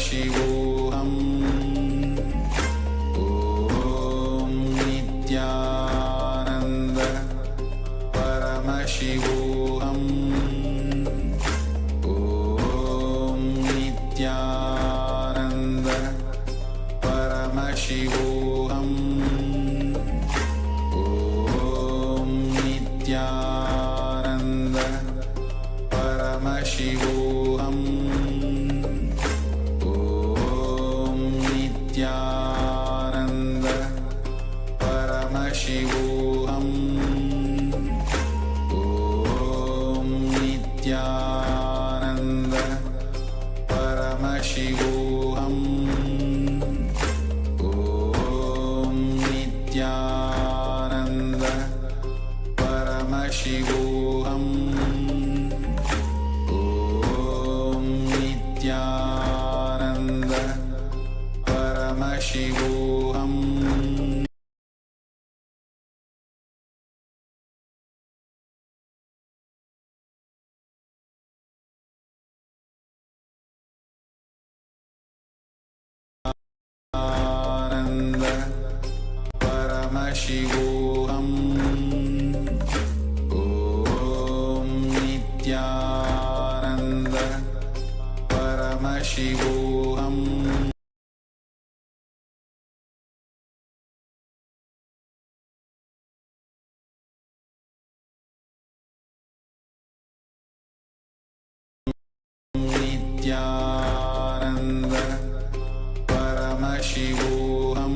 Paramashivoham. Om Nityananda Paramashivoham. Om Nityananda Paramashivoham. Om Nityananda Paramashivoham. Om Nityananda Paramashivoham. Om Nityananda Paramashivoham. Om Nityananda Paramashivoham. Om Nityananda Paramashivoham. Ananda Paramashivoham. Om Nityananda Paramashivoham. Nityananda Paramashivoham.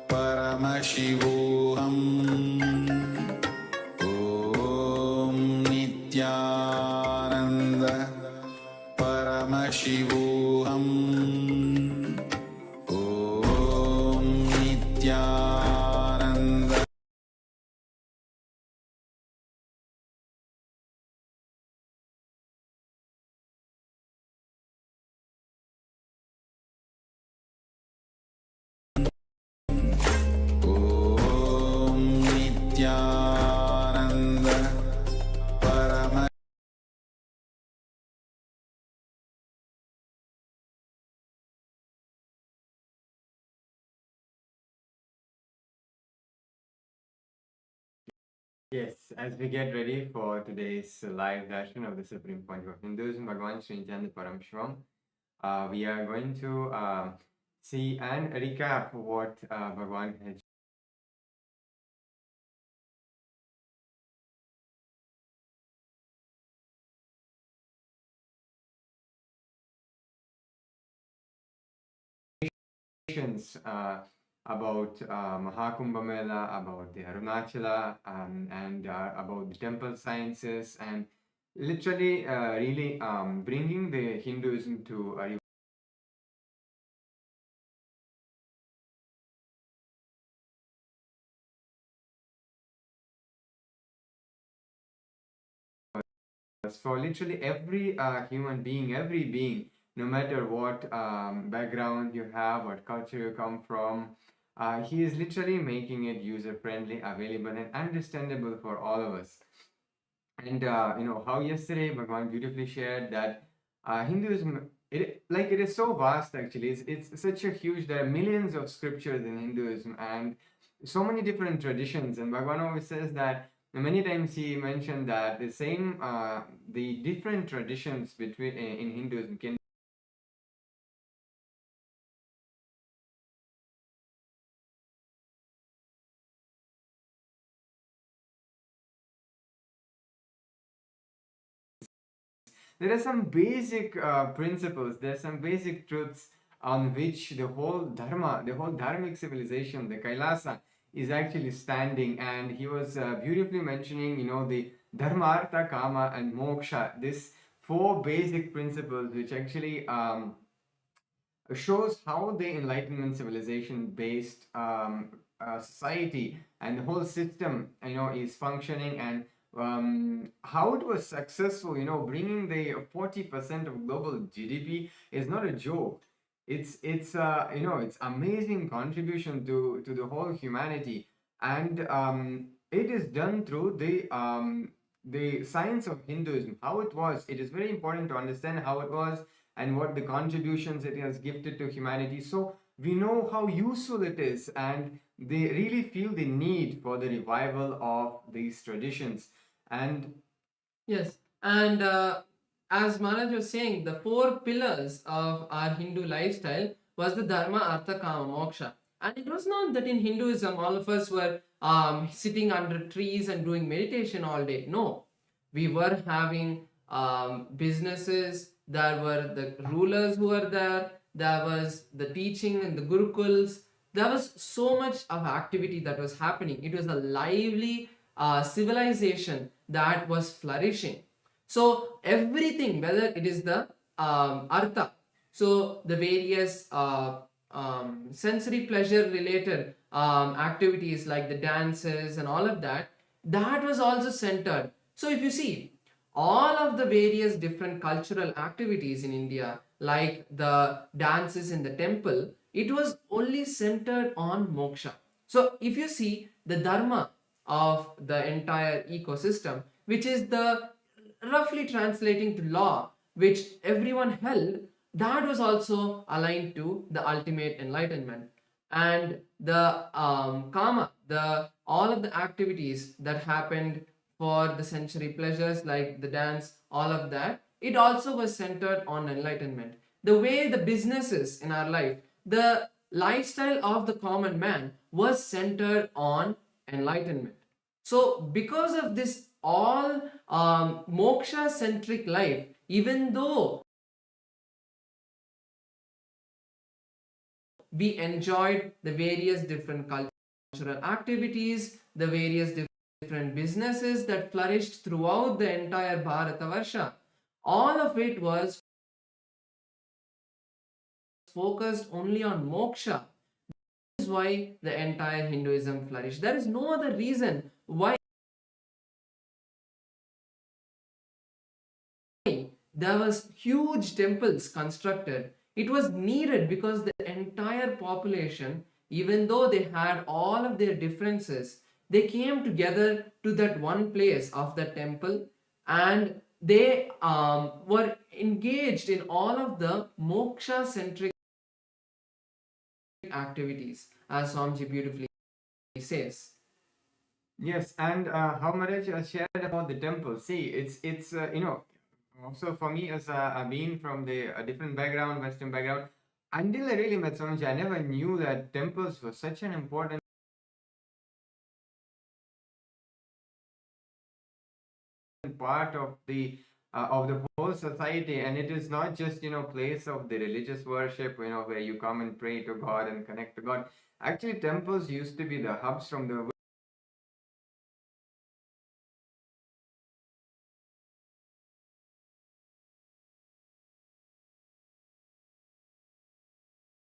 Paramashivoham. Om Nityananda Paramashivoham. Om Nityananda Om Nityananda Paramashivoham. Yes, as we get ready for today's live darshan of the Supreme Pontiff of Hinduism, Bhagavan Sri Nityananda Paramashhivam, we are going to see and recap what Bhagavan had about Mahakumbha Mela, about the Arunachala, and about the temple sciences, and literally really bringing the Hinduism to a for literally every human being, every being, no matter what background you have, what culture you come from, he is literally making it user friendly, available, and understandable for all of us. And how yesterday Bhagavan beautifully shared that Hinduism, it is so vast actually. It's such a huge. There are millions of scriptures in Hinduism and so many different traditions. And Bhagavan always says that many times he mentioned that the different traditions between in Hinduism can there are some basic principles, there are some basic truths on which the whole dharma, the whole dharmic civilization, the Kailasa, is actually standing. And he was beautifully mentioning, the dharma, artha, kama, and moksha, this four basic principles which actually shows how the Enlightenment civilization based society and the whole system is functioning, and how it was successful. Bringing the 40% of global GDP is not a joke. it's amazing contribution to the whole humanity, and it is done through the science of Hinduism. How it was, it is very important to understand how it was and what the contributions it has gifted to humanity, so we know how useful it is, and they really feel the need for the revival of these traditions. And Yes, and as Maharaj was saying, the four pillars of our Hindu lifestyle was the Dharma, Artha, Kama, Moksha. And it was not that in Hinduism all of us were sitting under trees and doing meditation all day. No, we were having businesses. There were the rulers who were there. There was the teaching in the gurukuls. There was so much of activity that was happening. It was a lively civilization that was flourishing. So everything, whether it is the artha, so the various sensory pleasure related activities like the dances and all of that, that was also centered. So if you see all of the various different cultural activities in India, like the dances in the temple, it was only centered on moksha. So if you see the dharma of the entire ecosystem, which is the roughly translating to law, which everyone held, that was also aligned to the ultimate enlightenment. And the karma, the all of the activities that happened for the sensory pleasures like the dance, all of that, it also was centered on enlightenment. The way the businesses in our life, the lifestyle of the common man was centered on enlightenment. So, because of this all moksha centric life, even though we enjoyed the various different cultural activities, the various different businesses that flourished throughout the entire Bharatavarsha, all of it was focused only on moksha. This is why the entire Hinduism flourished. There is no other reason why there was huge temples constructed. It was needed because the entire population, even though they had all of their differences, they came together to that one place of the temple, and they were engaged in all of the moksha centric activities, as Swamiji beautifully says. yes, and how Maharaj shared about the temple. See, it's also for me as being from the different background, Western background, until I really met Swamiji, I never knew that temples were such an important part of the whole society, and it is not just place of the religious worship, where you come and pray to God and connect to God. Actually, temples used to be the hubs from the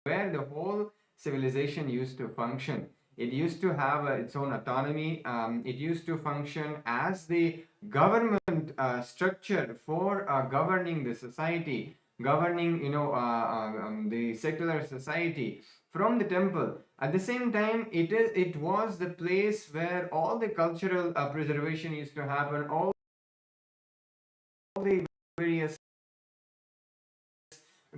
where the whole civilization used to function. It used to have its own autonomy. It used to function as the government structure for governing the society, governing the secular society from the temple. At the same time, it was the place where all the cultural preservation used to happen. All the various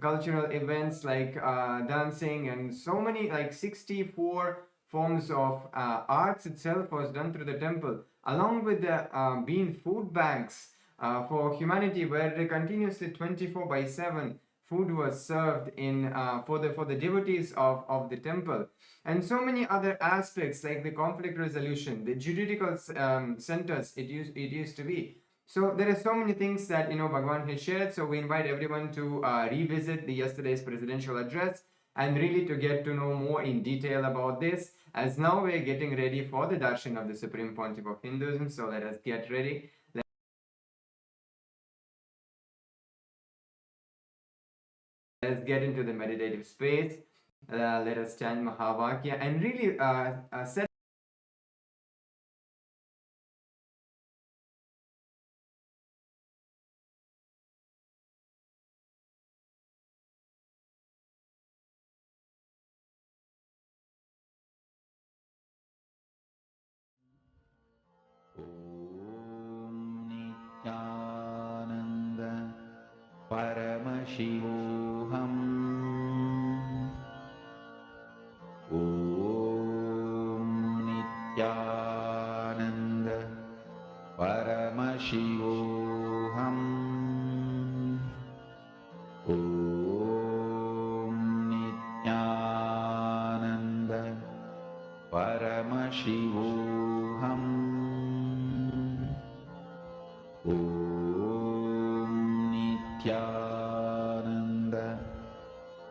cultural events like dancing and so many, like 64 forms of arts itself was done through the temple, along with the being food banks for humanity, where they continuously 24/7 food was served in for the devotees of the temple, and so many other aspects like the conflict resolution, the juridical centers it used to be. So there are so many things that Bhagavan has shared. So we invite everyone to revisit the yesterday's presidential address and really to get to know more in detail about this. As now we're getting ready for the Darshan of the Supreme Pontiff of Hinduism. So let us get ready. Let's get into the meditative space. Let us chant Mahavakya and really set Paramashivoham. Om Nityananda Paramashivoham. Om Nityananda Paramashivoham. Om Nityananda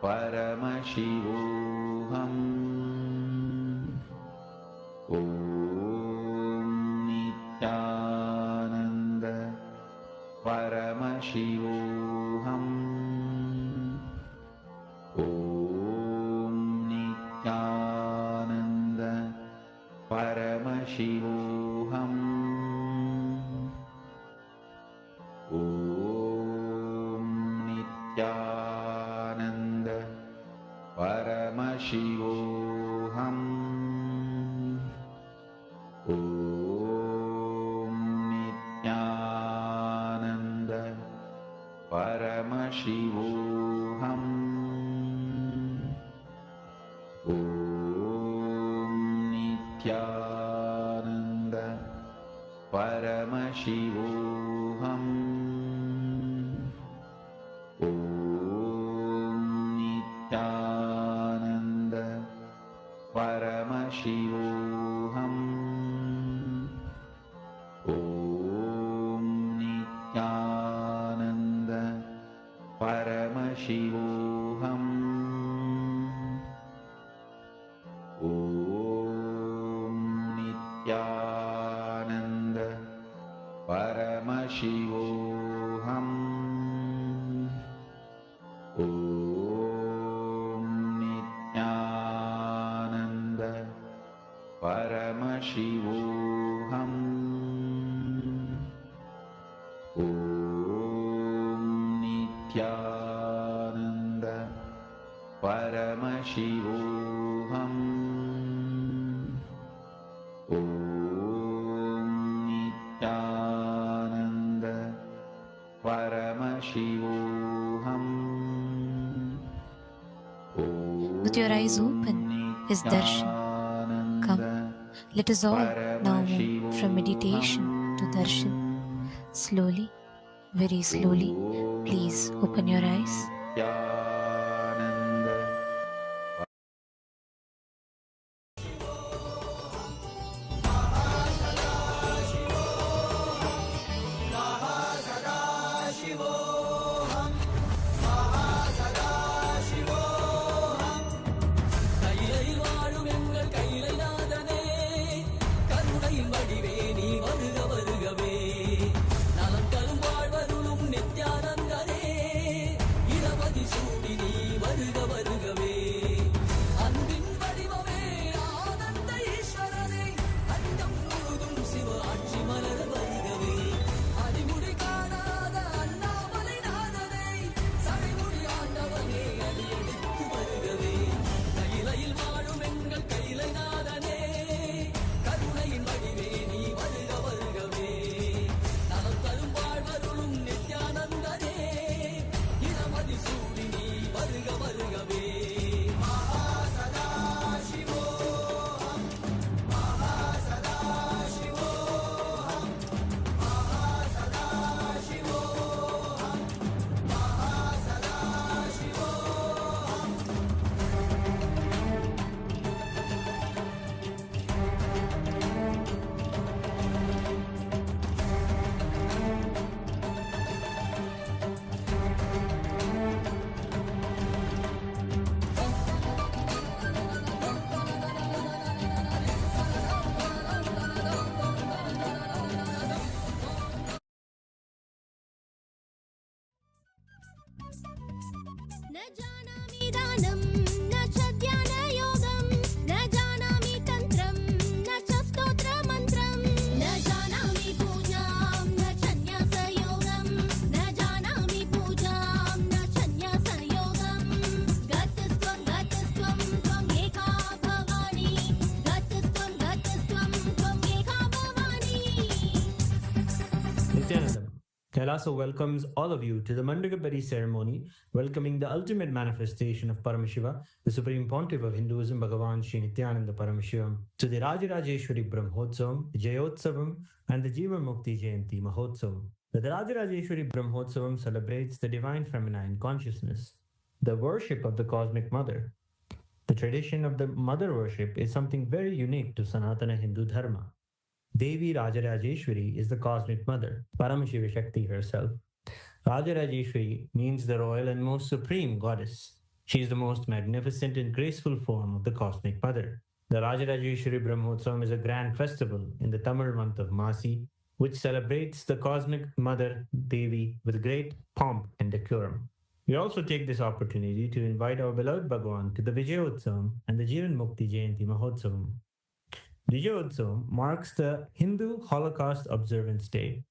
Paramashivoham. Om Nityananda Paramashivoham. Om Nityananda Paramashivoham. Om Nityananda Paramashivoham. Om Nityananda Paramashivoham. Om Nityananda Paramashivoham. Om Nityananda Paramashivoham. Om Nityananda Paramashivoham. Om Nityananda Paramashivoham. Om Nityananda Paramashivoham. Om Nityananda Paramashivoham. Om Nityananda Paramashivoham. With your eyes open is Darshan. Come, let us all now move from meditation to Darshan. Slowly, very slowly, please open your eyes. Nityananda Kailasa welcomes all of you to the Mandagapadi ceremony, welcoming the ultimate manifestation of Paramashiva, the Supreme Pontiff of Hinduism, Bhagavan Sri Nithyānanda Paramashivām, to the Rajarajeshwari Brahmotsavam, Jayotsavam, and the Jiva Mukti Jayanti Mahotsavam. The Rajarajeshwari Brahmotsavam celebrates the divine feminine consciousness, the worship of the cosmic mother. The tradition of the mother worship is something very unique to Sanatana Hindu Dharma. Devi Rajarajeshwari is the cosmic mother, Paramashiva Shakti herself. Rajarajeshwari means the royal and most supreme goddess. She is the most magnificent and graceful form of the cosmic mother. The Rajarajeshwari Brahmotsavam is a grand festival in the Tamil month of Masi, which celebrates the cosmic mother Devi with great pomp and decorum. We also take this opportunity to invite our beloved Bhagavan to the Vijayotsavam and the Jivan Mukti Jayanti Mahotsavam. Vijayotsavam marks the Hindu Holocaust Observance Day.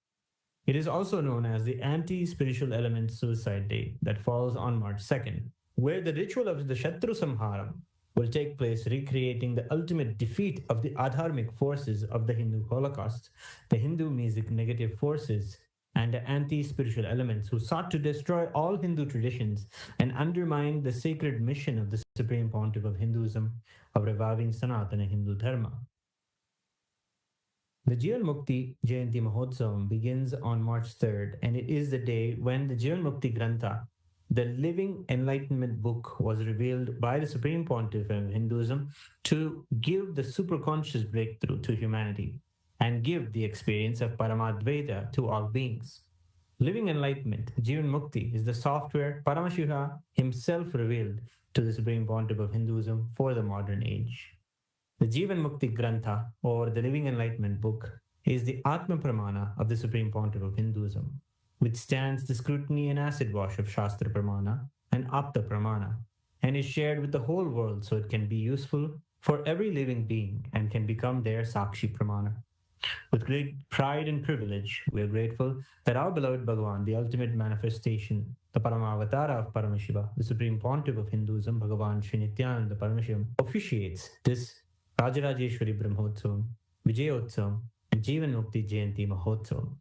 It is also known as the Anti-Spiritual Element Suicide Day that falls on March 2nd, where the ritual of the Shatru Samharam will take place, recreating the ultimate defeat of the adharmic forces of the Hindu Holocaust, the Hindu music negative forces, and the anti-spiritual elements who sought to destroy all Hindu traditions and undermine the sacred mission of the Supreme Pontiff of Hinduism of reviving Sanatana Hindu Dharma. The Jivan Mukti Jayanti Mahotsavam begins on March 3rd, and it is the day when the Jivan Mukti Grantha, the living enlightenment book, was revealed by the Supreme Pontiff of Hinduism to give the superconscious breakthrough to humanity and give the experience of Paramadvaita to all beings. Living enlightenment, Jivan Mukti, is the software Paramashiva himself revealed to the Supreme Pontiff of Hinduism for the modern age. The Jivan Mukti Grantha, or the Living Enlightenment Book, is the Atma Pramana of the Supreme Pontiff of Hinduism, which stands the scrutiny and acid wash of Shastra Pramana and Apta Pramana, and is shared with the whole world so it can be useful for every living being and can become their Sakshi Pramana. With great pride and privilege, we are grateful that our beloved Bhagavan, the ultimate manifestation, the Paramavatara of Paramashiva, the Supreme Pontiff of Hinduism, Bhagavan Sri Nithyānanda Paramashivām, officiates this Rajarajeshwari Brahmotsavam, Vijayotsavam, and Jivan Mukti Jayanti Mahotsavam.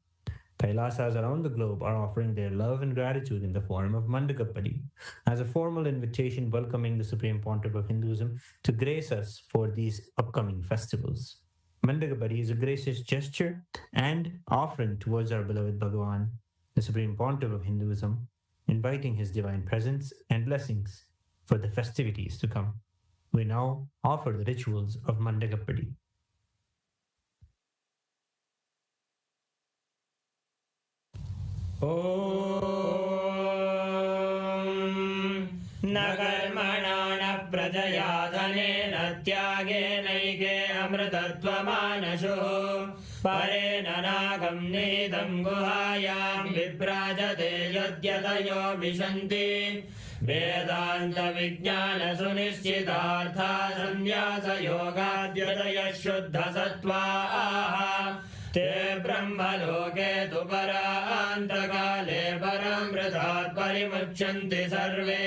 Kailasas around the globe are offering their love and gratitude in the form of Mandagapadi, as a formal invitation welcoming the Supreme Pontiff of Hinduism to grace us for these upcoming festivals. Mandagapadi is a gracious gesture and offering towards our beloved Bhagavan, the Supreme Pontiff of Hinduism, inviting his divine presence and blessings for the festivities to come. We now offer the rituals of Mandagapadi. Om Nagarmana na prajaya dhanena tyagena amritatvamanshu parena nagam nidam guhayam viprajate yadyatayo vishanti Vedanta Vijnana Sunishchitartha Sanyasa Yogadyataya Shuddha Sattva Te Brahma Loke Tu Parantagale Paramritat Parimuchanti Sarve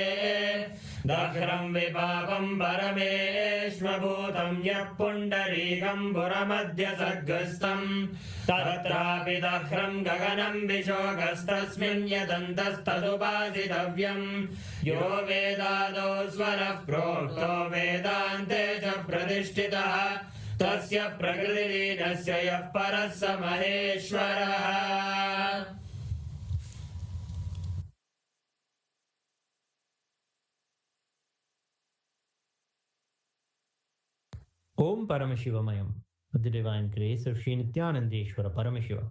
Dakhram Vipapam Parameshvabhutam Yapundarikam Puramadhya Saggastam Tatrapi Dakhram Gaganam Vishogastasmin Yadantastadupasitavyam Yo Vedado Svarah Prokto Vedante Cha Pradishtitaha Tasya Prakriti Nasya Yah Parassa Maheshwaraha. Om Paramashivamayam, with the divine grace of Sri Nithyanandeshwara Paramashiva,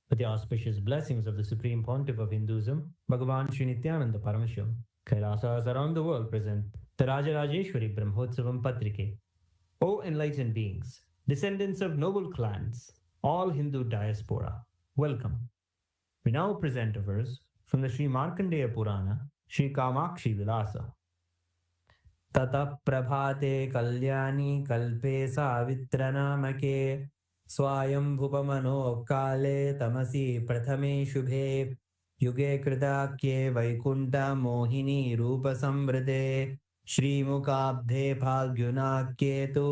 with the auspicious blessings of the Supreme Pontiff of Hinduism, Bhagavan Sri Nityananda Paramashivām, Kailasas around the world present the Rajarajeshwari Brahmotsavam Patrike. O enlightened beings, descendants of noble clans, all Hindu diaspora, welcome. We now present a verse from the Sri Markandeya Purana, Sri Kamakshi Vilasa. Tata prabhate kalyani kalpe savitranamake swayam bhupamano kale tamasi prathame shubhe yuge kridakye vaikunta mohini rupa samvrite श्रीमुखाब्धे फाल्गुनाख्येतु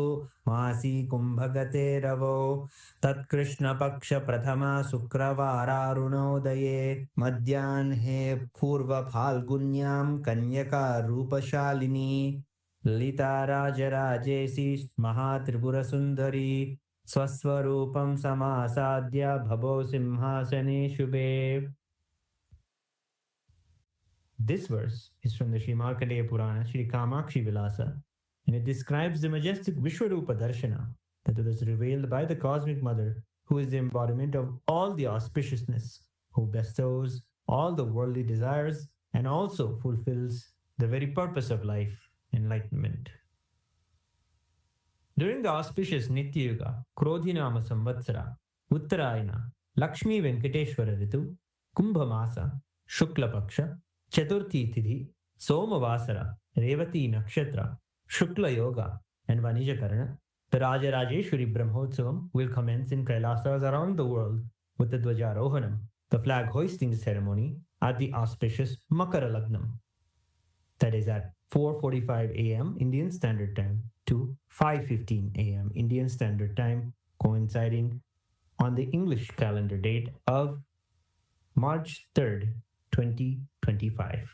मासी कुम्भगते रवो तत्कृष्णपक्षप्रथमा शुक्रवारारुणोदये मध्याह्ने पूर्वफाल्गुन्यां कन्यका रूपशालिनी ललिता राजराजेशी महात्रिपुरसुन्दरी स्वस्वरूपं समासाद्य भवो सिंहासने शुभे. This verse is from the Sri Markandeya Purana, Sri Kamakshi Vilasa, and it describes the majestic Vishwarupa Darshana that was revealed by the Cosmic Mother, who is the embodiment of all the auspiciousness, who bestows all the worldly desires and also fulfills the very purpose of life, enlightenment. During the auspicious Nitya Yuga, Krodhinama Samvatsara, Uttarayana, Lakshmi Venkateshwara Ritu, Kumbha Masa, Shukla Paksha, Chaturthi Tithi, Somavasara, Revati Nakshatra, Shukla Yoga, and Vanija Karana, the Rajarajeshwari Brahmotsavam will commence in Kailasas around the world with the Dwajarohanam, the flag hoisting ceremony, at the auspicious Makara Lagnam. That is at 4:45 a.m. Indian Standard Time to 5:15 a.m. Indian Standard Time, coinciding on the English calendar date of March 3rd, 2025.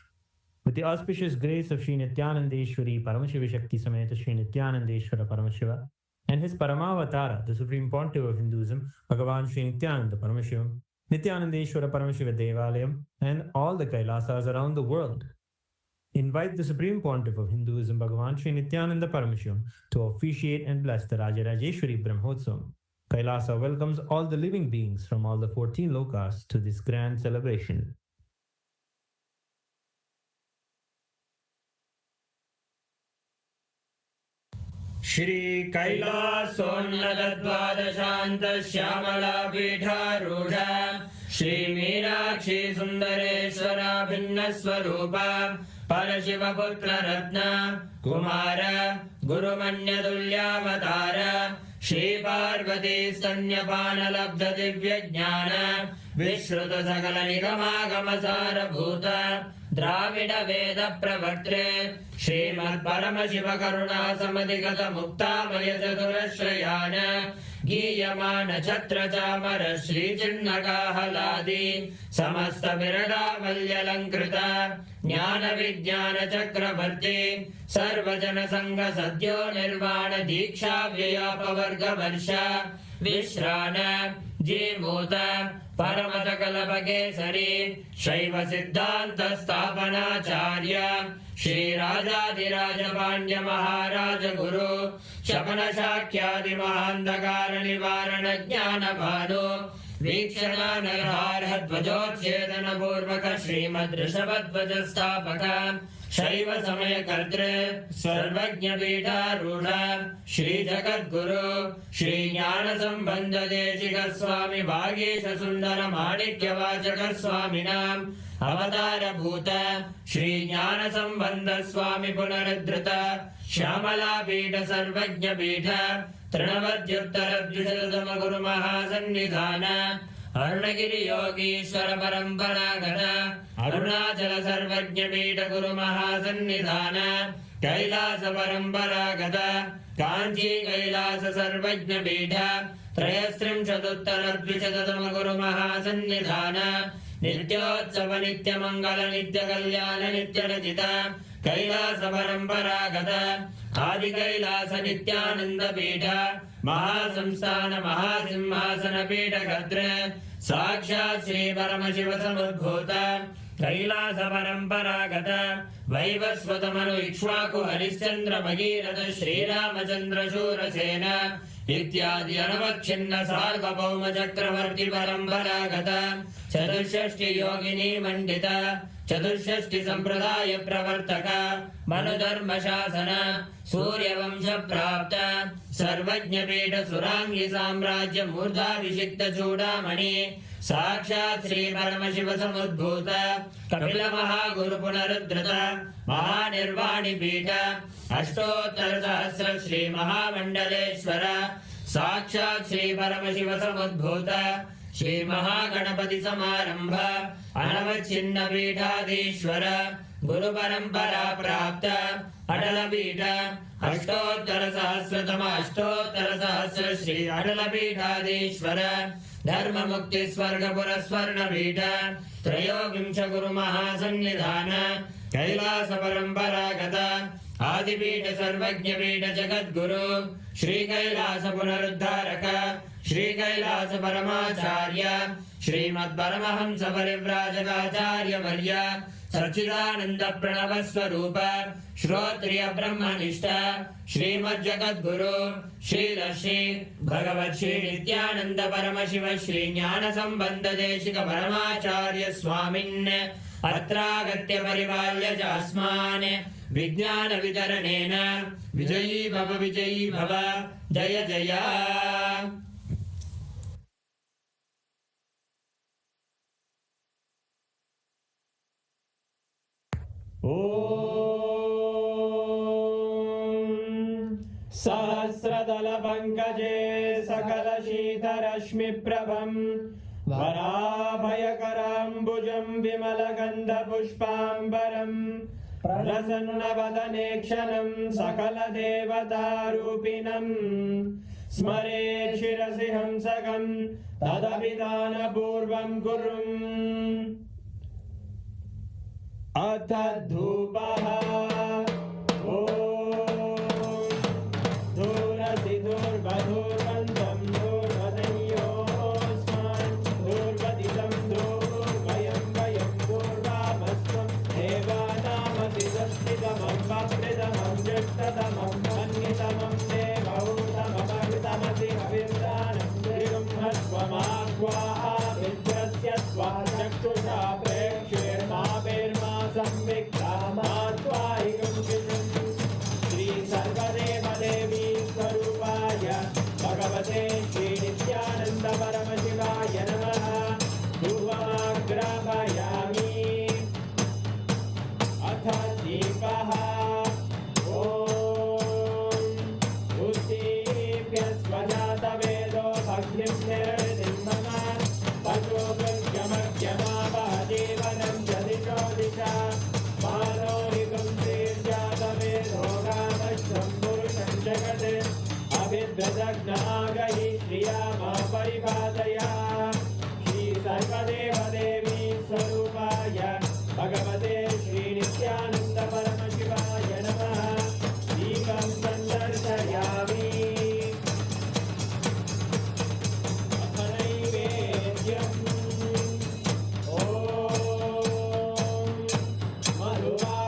With the auspicious grace of Sri Nithyanandeshwari Paramashiva Shakti Sameta Sri Nithyanandeshwara Paramashiva and his Paramavatara, the Supreme Pontiff of Hinduism, Bhagavan Sri Nithyananda ParamashivamNithyanandeshwara Paramashiva Devalayam, and all the Kailasas around the world invite the Supreme Pontiff of Hinduism, Bhagavan Sri Nithyananda Paramashivamto officiate and bless the Rajarajeshwari Brahmotsavam. Kailasa welcomes all the living beings from all the 14 lokas to this grand celebration. Shri कैलासोन्नतद्वादशान्त Shyamala पीठारूढ Shri Meenakshi सुन्दरेश्वरा भिन्नस्वरूपा परशिवपुत्र रत्न कुमार गुरुमन्यतुल्यावतार श्री पार्वती स्तन्यपानलब्ध दिव्यज्ञान विश्रुत सकल निगमागमसारभूत द्राविड वेद प्रवर्त्रे श्रीमद् परमशिव करुणा समधिगत मुक्तामय चतुरश्रयान गीयमान छत्र चामर श्री चिन्नकाहलादि समस्त विरदावल्यलङ्कृत ज्ञान विज्ञान चक्रवर्ती सर्वजन संघ सद्यो निर्वाण दीक्षा व्ययापवर्ग वर्ष विश्रान जीमूत परमत कल्पकेसरी शैव सिद्धांत स्थापनाचार्य श्री राजाधिराज पाण्ड्य महाराज गुरु शपन शाक्यादि महान्धकार निवारण ज्ञान भानु वीक्षणा नरहारः ध्वजोच्छेदन पूर्वक श्रीमद् ऋषभध्वज स्थापक शैव समय कर्तृ सर्वज्ञ पीठारूढ़ श्री जगद्गुरु श्री ज्ञान संबंध देशिक स्वामी भागीश सुंदर माणिक्य वाचक स्वामिनाम् अवतार भूत श्री ज्ञान संबंध स्वामी पुनरुद्धृत श्यामला पीठ सर्वज्ञ पीठ तृणवद्युत्तर द्विशततम गुरु महासन्निधान अरुणगिरि योगीश्वर परंपरागत अरुणाचल सर्वज्ञ पीठ गुरु महासन्निधान कैलास परंपरागत कांची कैलास सर्वज्ञ पीठ त्रयस्त्रिंशदुत्तर द्विशततम गुरु महासन्निधान नित्योत्सव नित्य मंगल नित्य कल्याण नित्य रचित कैलास परंपरागत आदि कैलास नित्यानंद पीठ महासंस्थान महासिंहासन पीठ गद्र साक्षात् श्री परमशिव समुद्भूत कैलास परंपरागत वैवस्वत मनु इक्ष्वाकु हरिश्चंद्र भगीरथ श्रीरामचंद्र शूरसेन इत्यादि अनवच्छिन्न सार्वभौम चक्रवर्ती परंपरागत चतुष्षष्टि योगिनी मंडित चतुष्षष्टि संप्रदाय प्रवर्तक मनुधर्म शासन सूर्यवंश प्राप्त सर्वज्ञ पीठ सुरांगी साम्राज्य मूर्धाभिषिक्त चूड़ामणि साक्षात् श्री परमशिव समुद्भूत कपिल महागुरु पुनरुद्धृत महानिर्वाणि पीठ अष्टोत्तर सहस्र श्री महामंडलेश्वर साक्षात् श्री परमशिव समुद्भूत श्री महागणपति समारंभ अनवच्छिन्न पीठाधीश्वर गुरु परंपरा प्राप्त अटल पीठ अष्टोत्तर सहस्र श्री अटल पीठाधीश्वर धर्म मुक्ति स्वर्ग पुरस्वर्ण पीठ त्रयोविंश गुरु महासन्निधान कैलास परंपरागत आदिपीठ सर्वज्ञ पीठ जगद्गुरु श्री कैलास पुनरुद्धारक श्री कैलास परमाचार्य श्रीमद् परमहंस परिव्राजकाचार्य वर्य सच्चिदानंद प्रणव स्वरूप श्रोत्रिय ब्रह्मनिष्ठ श्रीमद् जगद्गुरु श्री भगवत् श्री नित्यानंद परमशिव श्री ज्ञान संबंध देशिक परमाचार्य स्वामिन् अत्रागत्य परिपाल्य च अस्मान् विज्ञान वितरणेन विजयी भव जय जय। सहस्रदल पंकजे सकल शीतरश्मि प्रभं वराभयकराम्बुजं विमल गंध पुष्पांबरं प्रसन्नवदने क्षणं सकल देवतारूपिणं स्मरेत् शिरसि हंसकं तदभिधानपूर्वं कुर्वन् अथ धूपः दूरसि दूर्वधूर्वन्तं दूर्वदयोस्मान् दूर्वदितं दूर्वयं वयं दूर्वामस्त्वं देवानामसि संस्थितमं ज्येष्ठतमं मन्यतमं देवहूतममृतमसि हविर्दानं त्रिगुम्हस्वमाग्वाः विद्रस्य त्वा चक्षुषा प्रेक्ष्येर्मा संविक्रामात्वाहिकं श्री सर्वदेव देवी स्वरूपाय भगवते श्री नित्यानंद परमशिवाय नमः। धूपमाग्रापयामि अथ दीपः उद्दीप्य स्वजातवेदो भग्निं निर्वृतिं मम पशुभृत्यमर्त्यमावहजीवनं च दिशो दिशा मानोरिगं श्रीर्जातवेदोगामश्वं पुरुषं जगत् अभिद्वदग्नागहि श्रिया मा परिपादया। श्री सर्वदेव देवी स्वरूपाय भगवते श्री नित्यानंद परमशिवाय नमः। दीपं सन्दर्शयामि अथ नैवेद्यम्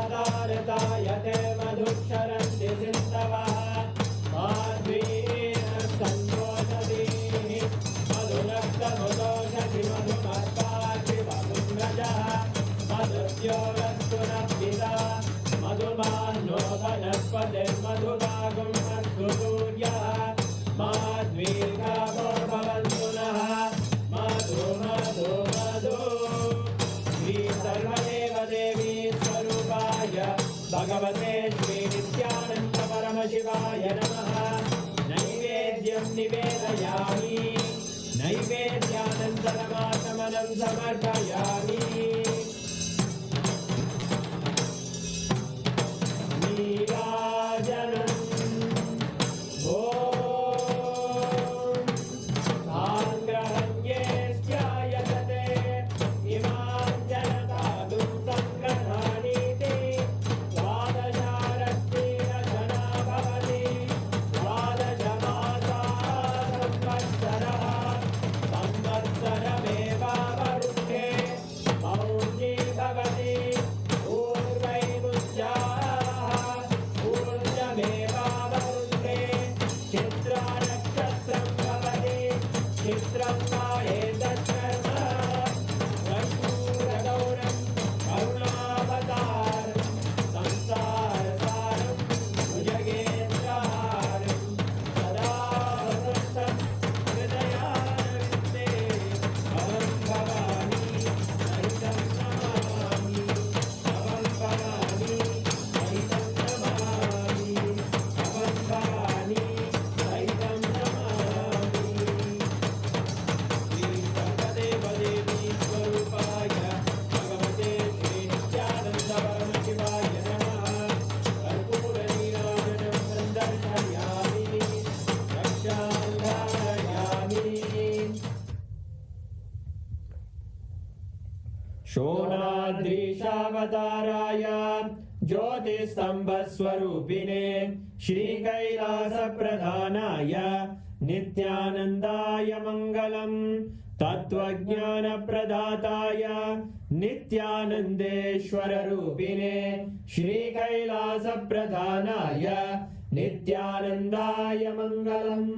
मधुवादारतायते मधुक्षरन्ति सिन्धवः माध्वीन सन्तोषति मधुनक्तमुदोषति मधुमर्पाति मधुम्रजः मधुद्योरस्तु नः मधुमान्नो वनस्पतिर्मधुभागं अस्तु सूर्यः माध्वीर्गावो भवन्तु नः मधु मधु मधु। श्री सर्वदेव देवी स्वरूपाय भगवते श्री नित्यानंद परमशिवाय नमः। नैवेद्यं निवेदयामि नैवेद्यानन्तरमाचमनं समर्पयामि। नीराजनं ईशावताराय ज्योतिस्तम्भस्वरूपिणे श्रीकैलासप्रधानाय नित्यानन्दाय मङ्गलम् तत्त्वज्ञानप्रदाताय नित्यानन्देश्वररूपिणे श्रीकैलासप्रधानाय नित्यानन्दाय मङ्गलम्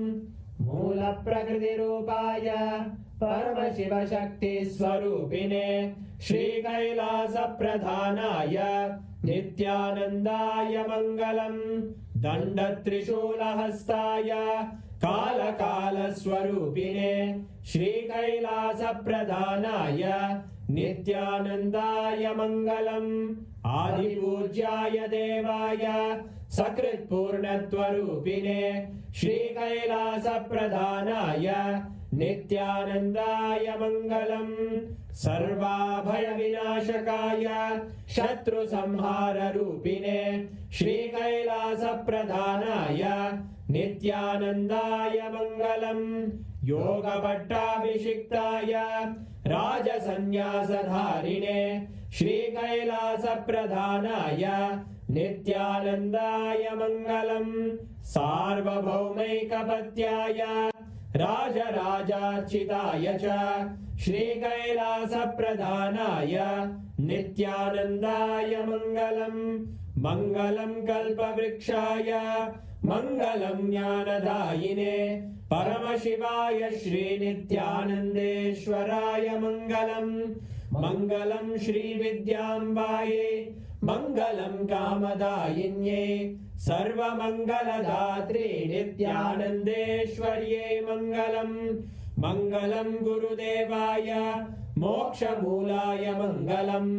मूलप्रकृतिरूपाय परमशिवशक्तिस्वरूपिणे श्रीकैलासप्रधानाय नित्यानन्दाय मङ्गलम् दण्डत्रिशूलहस्ताय कालकालस्वरूपिणे श्रीकैलासप्रधानाय नित्यानन्दाय मङ्गलम् आदिपूज्याय देवाय सकृत्पूर्णत्वरूपिणे श्रीकैलासप्रधानाय नित्यानन्दाय मङ्गलम् सर्वाभयविनाशकाय शत्रुसंहाररूपिणे श्रीकैलासप्रधानाय नित्यानन्दाय मङ्गलम् योगपट्टाभिषिक्ताय राजसन्न्यासधारिणे श्रीकैलासप्रधानाय नित्यानन्दाय मङ्गलम् सार्वभौमैकपत्याय राजराजार्चिताय च श्रीकैलासप्रधानाय नित्यानन्दाय मङ्गलम् मङ्गलम् कल्पवृक्षाय मङ्गलम् ज्ञानदायिने परमशिवाय श्रीनित्यानन्देश्वराय मङ्गलम् मङ्गलम् श्रीविद्याम्बायै मङ्गलम् कामदायिन्ये सर्वमङ्गलदात्रे नित्यानन्देश्वर्ये मङ्गलम् मङ्गलम् गुरुदेवाय मोक्षमूलाय मङ्गलम्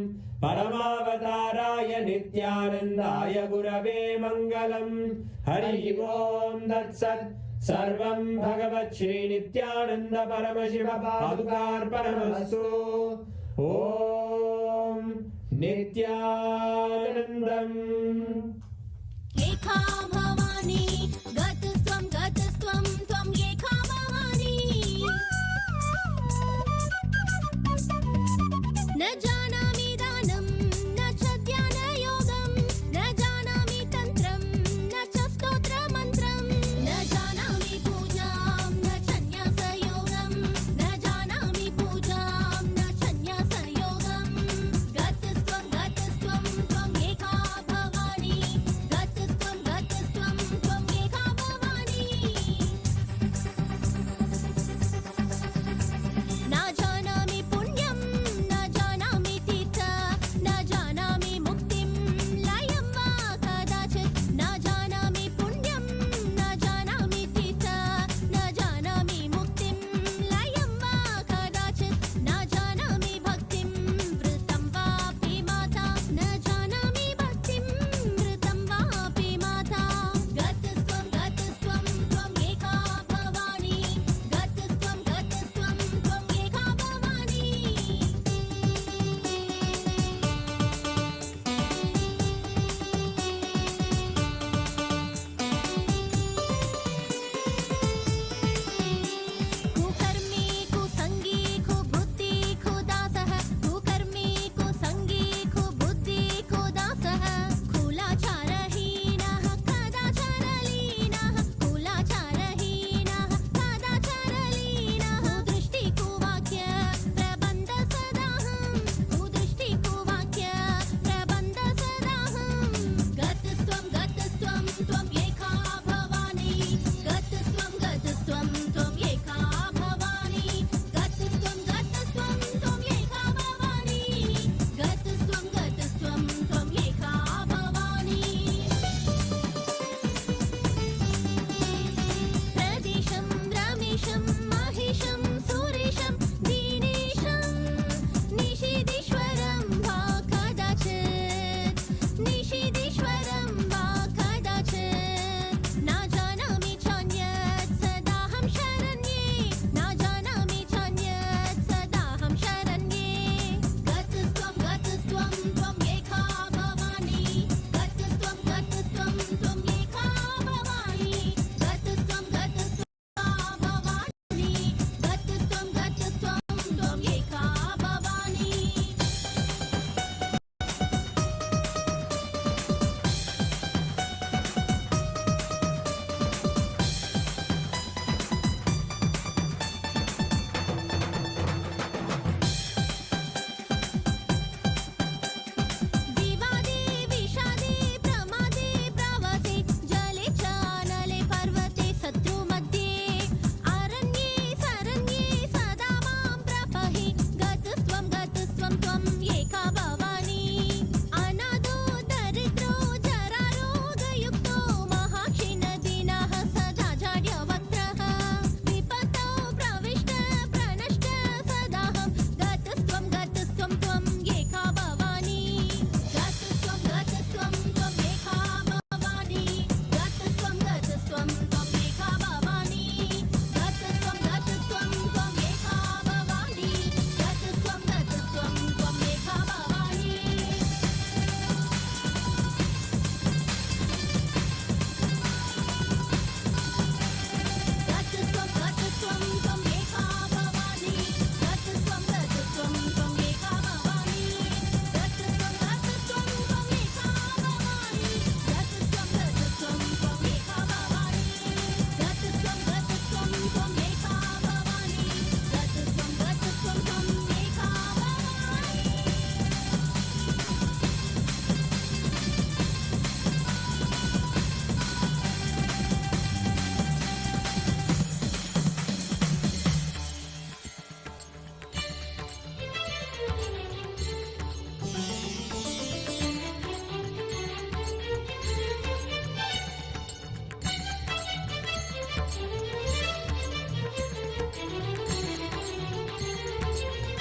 परमावताराय नित्यानन्दाय गुरवे मङ्गलम् हरि ओम् तत्सत् सर्वं भगवत् श्रीनित्यानन्द परमशिव पादुकार्पणमस्तु ॐ नित्यानन्दम् एका भवानी गतस्त्वं त्वं एका भवानी न जानामि दानं न च ध्यानयोगं न जानामि तन्त्रं न च स्तोत्रमन्त्रं न जानामि पूजां न च न्यासयोगं न जानामि पूजां न च न्यासयोगं गतस्त्वं त्वं एका भवानी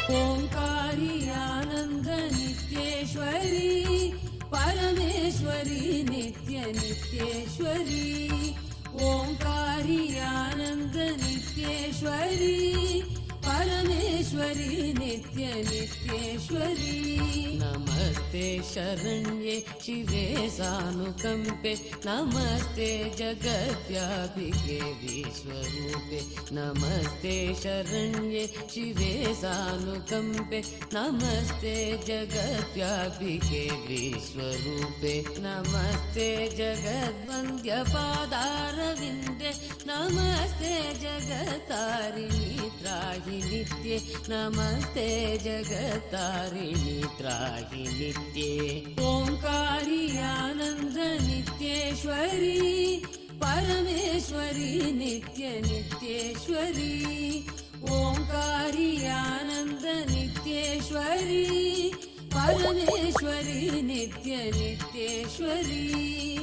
ओंकारी आनंद नित्येश्वरी परमेश्वरी नित्य नित्येश्वरी ओंकारी आनंद नित्येश्वरी परमेश्वरी नित्य नित्येश्वरी नमस्ते शरण्ये शिवे सानुकंपे नमस्ते जगद्व्यापिके विश्वरूपे नमस्ते शरण्ये शिवे सानुकंपे नमस्ते जगद्व्यापिके विश्वरूपे नमस्ते जगद्वन्द्य पादारविन्दे नमस्ते जगत्तारिणी त्राहि नित्ये नमस्ते जगत्तारिणी त्राहि नित्ये ओंकारी आनंद नित्येश्वरी परमेश्वरी नित्य नित्येश्वरी ओंकारी आनंद नित्येश्वरी परमेश्वरी नित्य नित्येश्वरी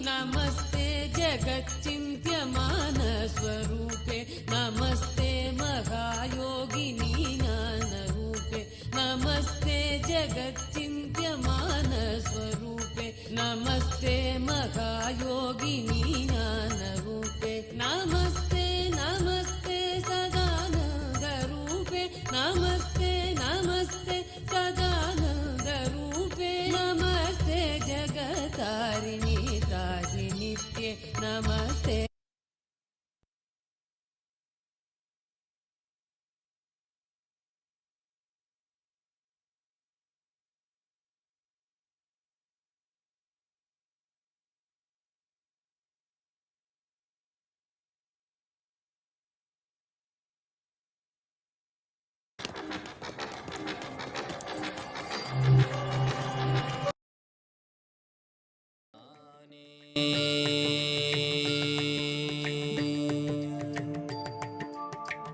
नमस्ते जगच्चिन्त्यमान स्वरूपे नमस्ते महायोगिनी ज्ञानरूपे नमस्ते जगच्चिन्त्यमान स्वरूपे नमस्ते महायोगिनी ज्ञानरूपे नमस्ते नमस्ते सदानन्दरूपे नमस्ते नमस्ते सदानन्दरूपे नमस्ते जगत्तारिणी त्राहि नित्ये नमस्ते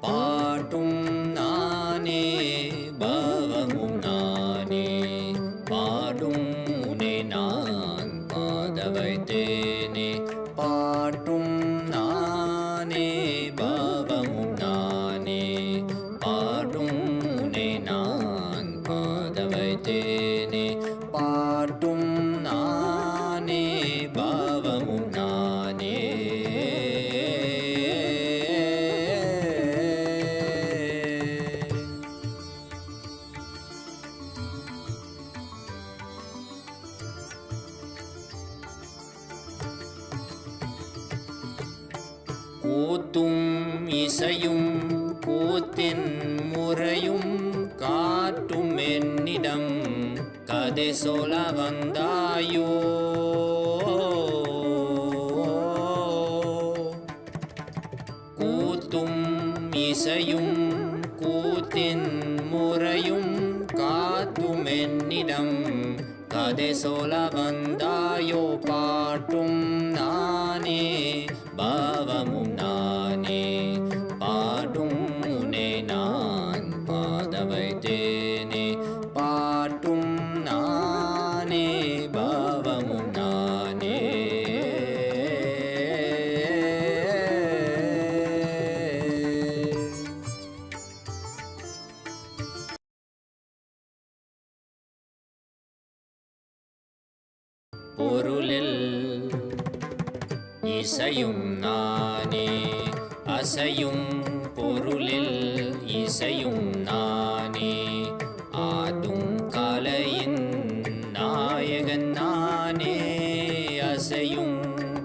பாட்டும் நானே பாவமும் நானே பாடும் உனை நான் பாத வைத்தேனே பாட்டும் நானே பாவமும் நானே பாடும் உனை நான் பாத வைத்தேனே பாட்டும் நானே பாவமும் நானே கூத்தும் இசையும் கூத்தின் முறையும் காட்டும் என்னிடம் கதை சொல்ல வந்தாயோ கூத்தும் இசையும் கூத்தின் முறையும் காட்டும் என்னிடம் கதை சொல்ல வந்தாயோ பாட்டும் நானே பாவமும் நானே பாடும் உனை நான் பாத வைத்தேனே பாட்டும் நானே பாவமும் நானே பொருளில் இசையும் நானே அசையும் பொருளில் இசையும் நானே ஆடும் கலையின் நாயகன் நானே அசையும்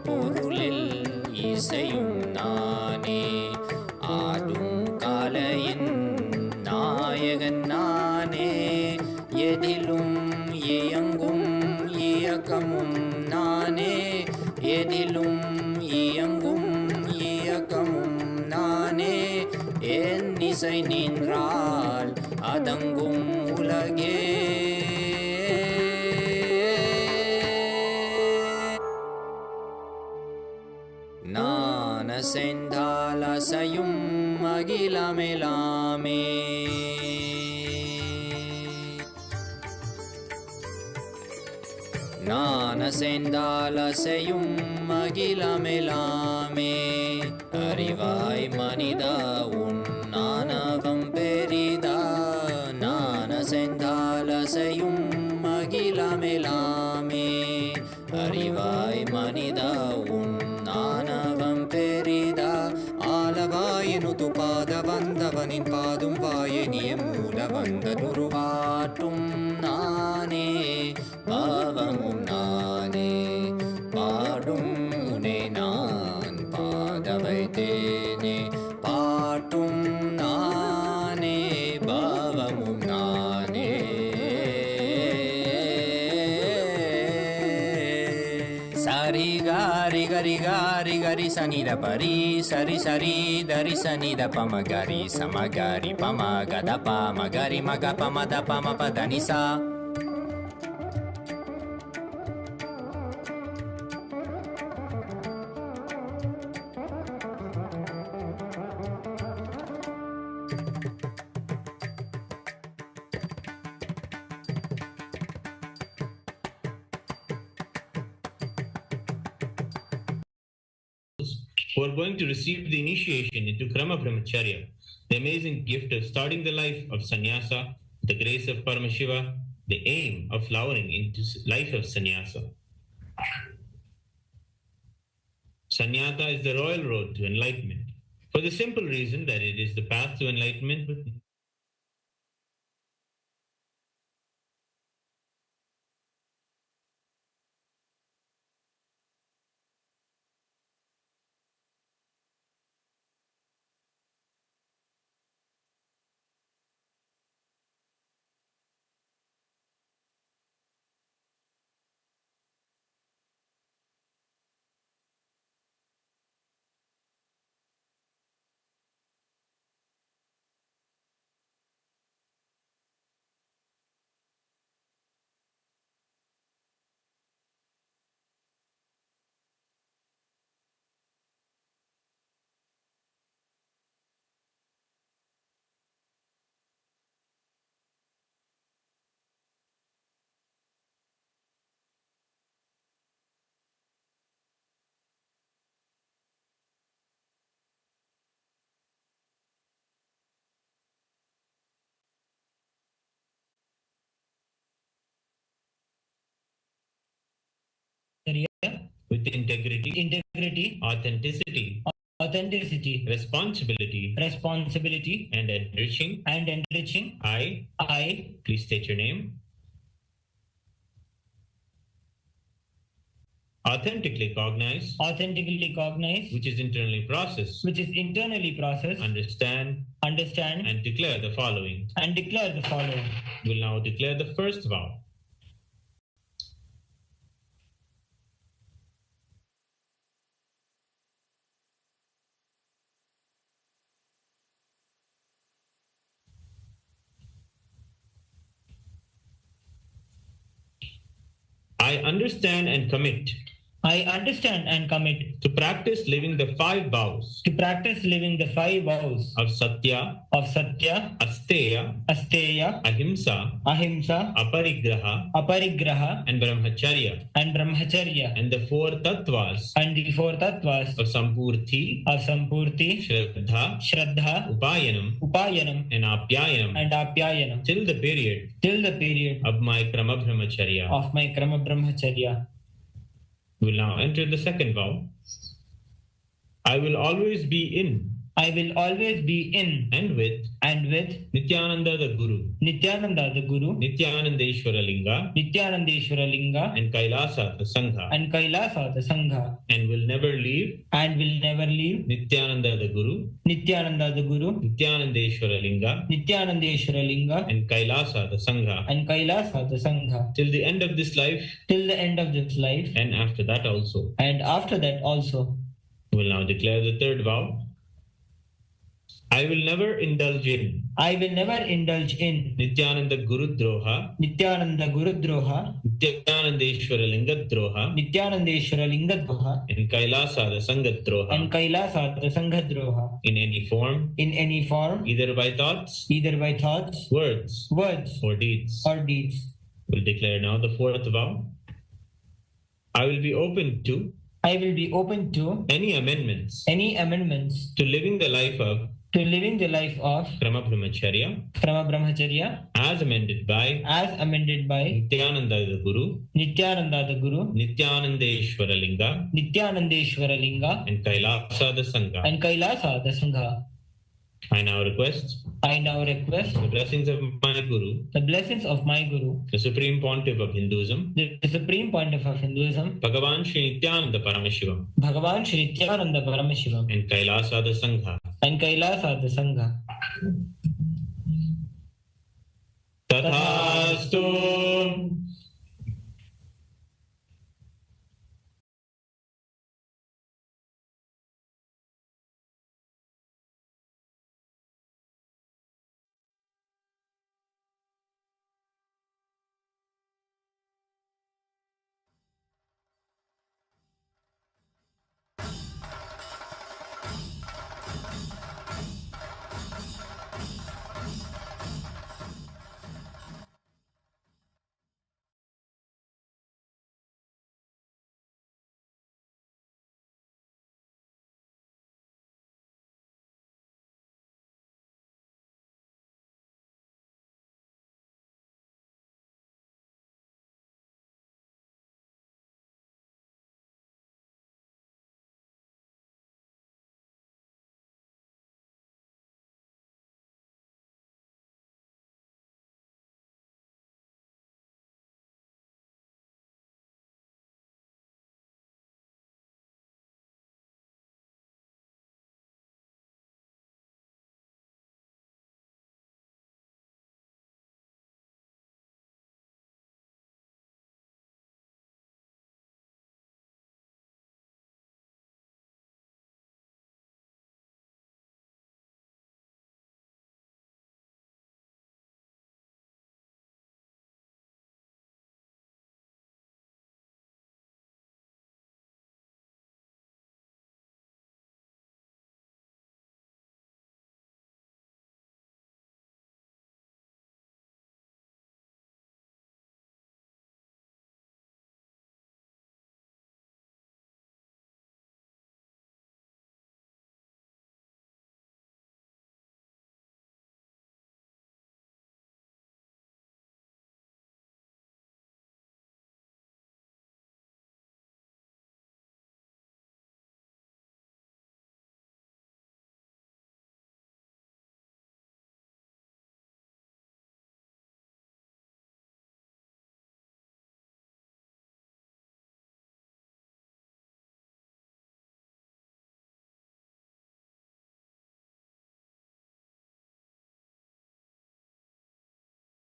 பொருளில் இசையும் நானே ஆடும் கலையின் நாயகன் நானே எதிலும் இயங்கும் இயக்கமும் நானே எதிலும் இயங்கும் இயக்கமும் நானே என் இசை நின்றால் அதங்கும் உலகே நான் அசைந்தால் அசையும் அகிலமெலாமே நான் அசைந்தால் அசையும் அகிலமெலாமே அறிவாய் மனிதா உன் ஆணவம் பெரிதா நான் போது பாத வந்தவனின் பாதும் வாயனிய மூல வந்ததுருவாட்டும் நானே பாவமும் நானே பாடும் உனை நான் பாத வைத்தேனே பாட்டும் நானே பாவமும் நானே சரி காரி கரி காரி கரி சனித பரி சரி சரி தரி சனித பம கரி சம கரி பம கத பம கரி மக பம த பம பத நிசா. who are going to receive the initiation into Krama Brahmacharya, the amazing gift of starting the life of sannyasa, the grace of Paramashiva, the aim of flowering into life of sannyasa. Sannyasa is the royal road to enlightenment, for the simple reason that it is the path to enlightenment with integrity, authenticity, responsibility, and enriching. I, please state your name. Authentically cognize, which is internally processed, understand, and declare the following. We'll now declare the first vow. I understand and commit to practice living the 5 vows of Satya, Asteya, Ahimsa, Aparigraha, and Brahmacharya, and the 4 tattvas of Sampurti, Shraddha, Upayanam, and Apyayanam till the period of my Krama Brahmacharya. We will now enter the second vow. I will always be in and with Nityananda the Guru, Nityanandeshwara Linga, and Kailasa the Sangha, and will never leave Nityananda the Guru, Nityanandeshwara Linga, and Kailasa the Sangha, till the end of this life, and after that also. We will now declare the third vow. I will never indulge in Nityananda Guru Droha, Nityanandeshwara Linga Droha, and Kailasa the Sangha Droha, in any form, either by thoughts, words, or deeds. We'll declare now the fourth vow. I will be open to any amendments to living the life of Krama Brahmacharya as amended by Nityananda the Guru, Nityanandeshwara Linga, and Kailasa the Sangha. I now request the blessings of my Guru, the Supreme Pontiff of Hinduism, Bhagavan Sri Nityananda Paramashivamand Kailasa the Sangha. Tathastu.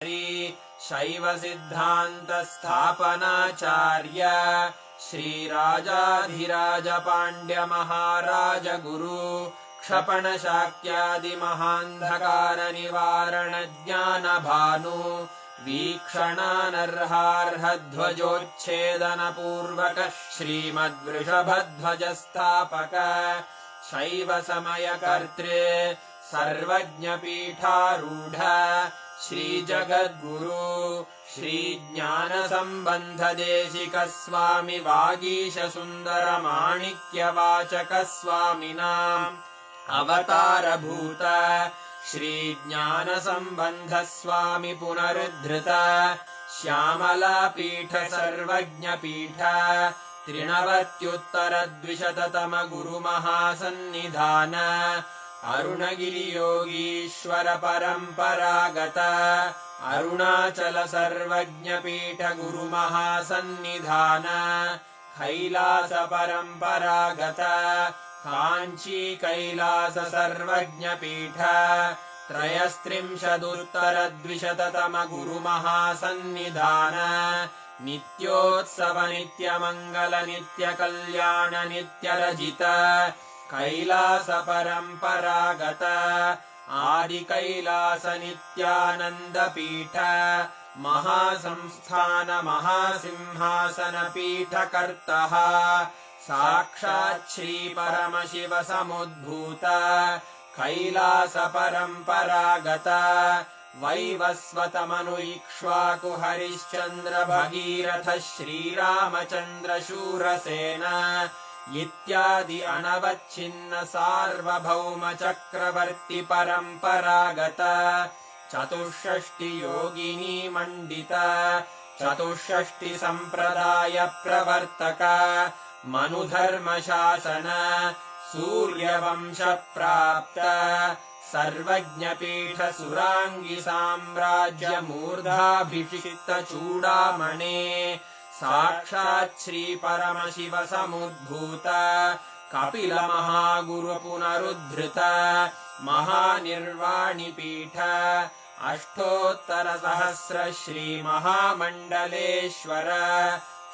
शैव सिद्धांत स्थापनाचार्य श्रीराजाधिराज पांड्य महाराज गुरु क्षपण शाक्यादि महांधकार निवारण ज्ञान भानु वीक्षणानर्हार्ह ध्वजोच्छेदन पूर्वक श्रीमद्वृषभध्वज स्थापक शैव समय कर्तृ सर्वज्ञ पीठारूढ़ श्री जगद्गुरु श्री ज्ञान संबंध देशिक स्वामी वागीश सुंदर माणिक्य वाचक स्वामिनाम् अवतार भूत श्री ज्ञान संबंध स्वामी पुनरुद्धृत श्यामला पीठ सर्वज्ञ पीठ त्रिनवत्युत्तर द्विशततम गुरु महासन्निधान अरुणगिरि योगीश्वर परंपरागत अरुणाचल सर्वज्ञ पीठ गुरु महासन्निधान कैलास परंपरागत कांची कैलास सर्वज्ञ पीठ त्रयस्त्रिंशदुत्तर द्विशततम गुरु महासन्निधान नित्योत्सव नित्य मंगल नित्य कल्याण नित्य रजित कैलास परंपरागत आदि कैलास नित्यानंद पीठ महासंस्थान महासिंहासन पीठ कर्तः साक्षात् श्री परमशिव समुद्भूत कैलास परंपरागत वैवस्वत मनु इक्ष्वाकु हरिश्चंद्र भगीरथ श्रीरामचंद्र शूरसेन इत्यादि अनवच्छिन्न सार्वभौम चक्रवर्ती परंपरागत चतुष्षष्टि योगिनी मंडित चतुष्षष्टि संप्रदाय प्रवर्तक मनुधर्म शासन सूर्यवंश प्राप्त सर्वज्ञपीठसुराङ्गि साम्राज्यमूर्धाभिषिक्तचूडामणे साक्षात् श्रीपरमशिव समुद्भूत कपिलमहागुरुपुनरुद्धृत महानिर्वाणिपीठ अष्टोत्तरसहस्र श्रीमहामण्डलेश्वर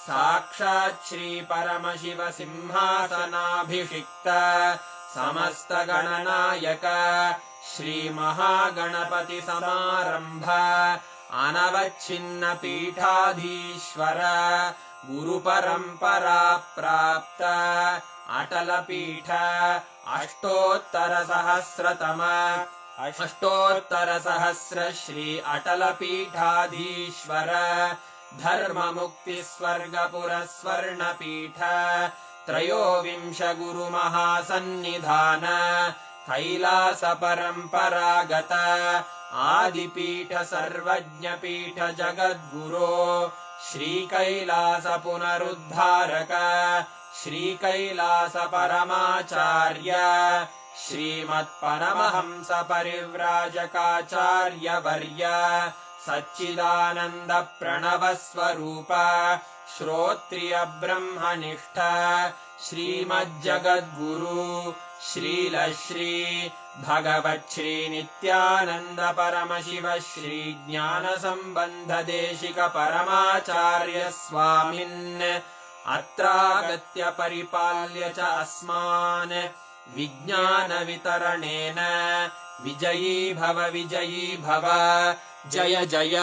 साक्षात् श्रीपरमशिव सिंहासनाभिषिक्त समस्तगणनायक श्रीमहागणपतिसमारम्भ अनवच्छिन्नपीठाधीश्वर गुरुपरम्परा प्राप्त अटलपीठ अष्टोत्तरसहस्र श्री अटलपीठाधीश्वर धर्ममुक्तिस्वर्गपुरस्वर्णपीठ त्रयोविंश गुरुमहासन्निधान कैलासपरम्परागत आदिपीठ सर्वज्ञपीठ जगद्गुरो श्रीकैलासपुनरुद्धारक श्रीकैलासपरमाचार्य श्रीमत्परमहंसपरिव्राजकाचार्यवर्य सच्चिदानन्दप्रणवस्वरूप श्रोत्रियब्रह्मनिष्ठ श्रीमज्जगद्गुरु श्रीलश्री भगवच्छ्रीनित्यानन्द परमशिव श्रीज्ञानसम्बन्धदेशिक परमाचार्य स्वामिन् अत्रागत्य परिपाल्य च अस्मान् विज्ञानवितरणेन विजयी भव जय जय।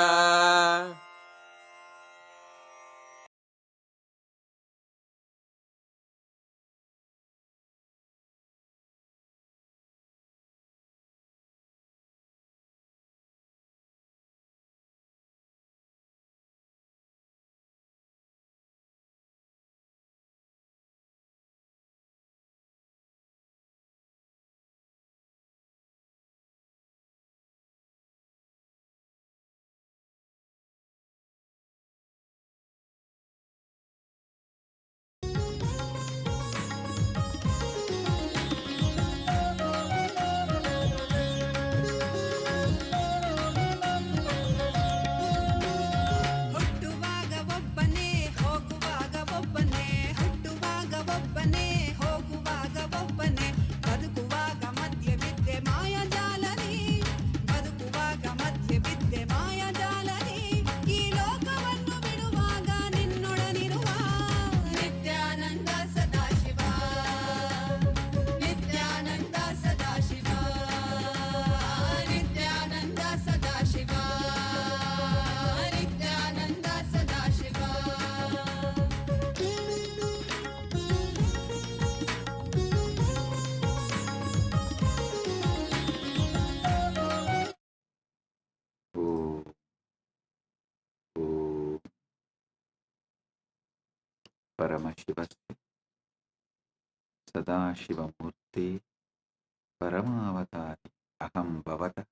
परमशिवस्य सदाशिवमूर्ते परमावतारि अहं भवतः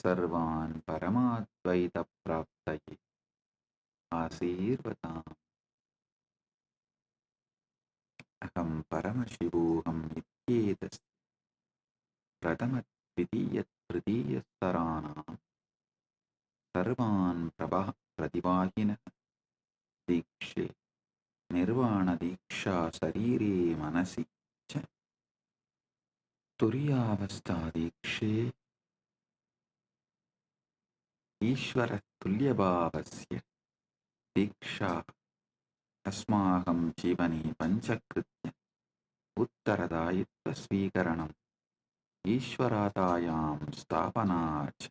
सर्वान् परमाद्वैतप्राप्तये आशीर्वदाम्। अहं परमशिवोऽहं नित्येतस्य प्रथमद्वितीयतृतीयस्तराणां सर्वान् प्रतिवाहिनः दीक्षे निर्वाणदीक्षा शरीरे मनसि च तुर्यावस्थादीक्षे ईश्वरतुल्यभावस्य दीक्षा अस्माकं जीवने पञ्चकृत्य उत्तरदायित्वस्वीकरणम् ईश्वरातायां स्थापना च।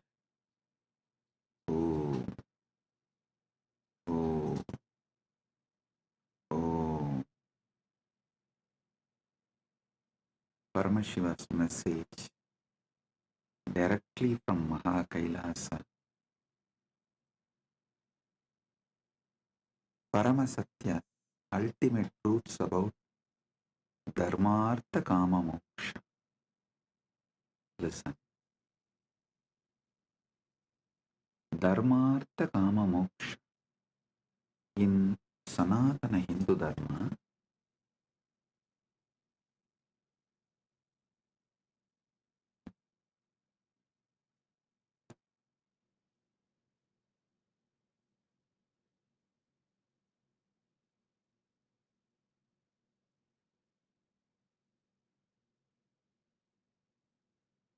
ॐ ॐ ॐ Paramashiva's message directly from Mahakailasa. Paramasatya, ultimate truths about Dharmartha Kama Moksha. Listen. Dharmartha Kama Moksha. In Sanatana Hindu Dharma,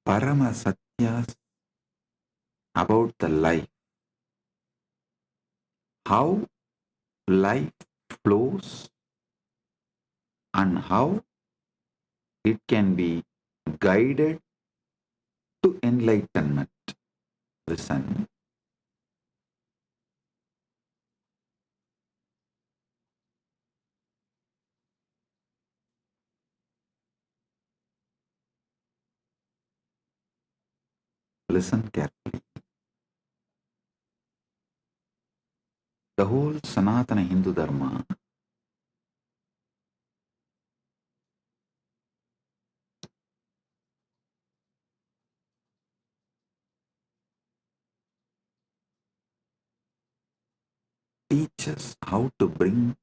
Paramasathyas about the life, how life flows and how it can be guided to enlightenment. Listen. Listen carefully. The whole Sanatana Hindu Dharma teaches how to bring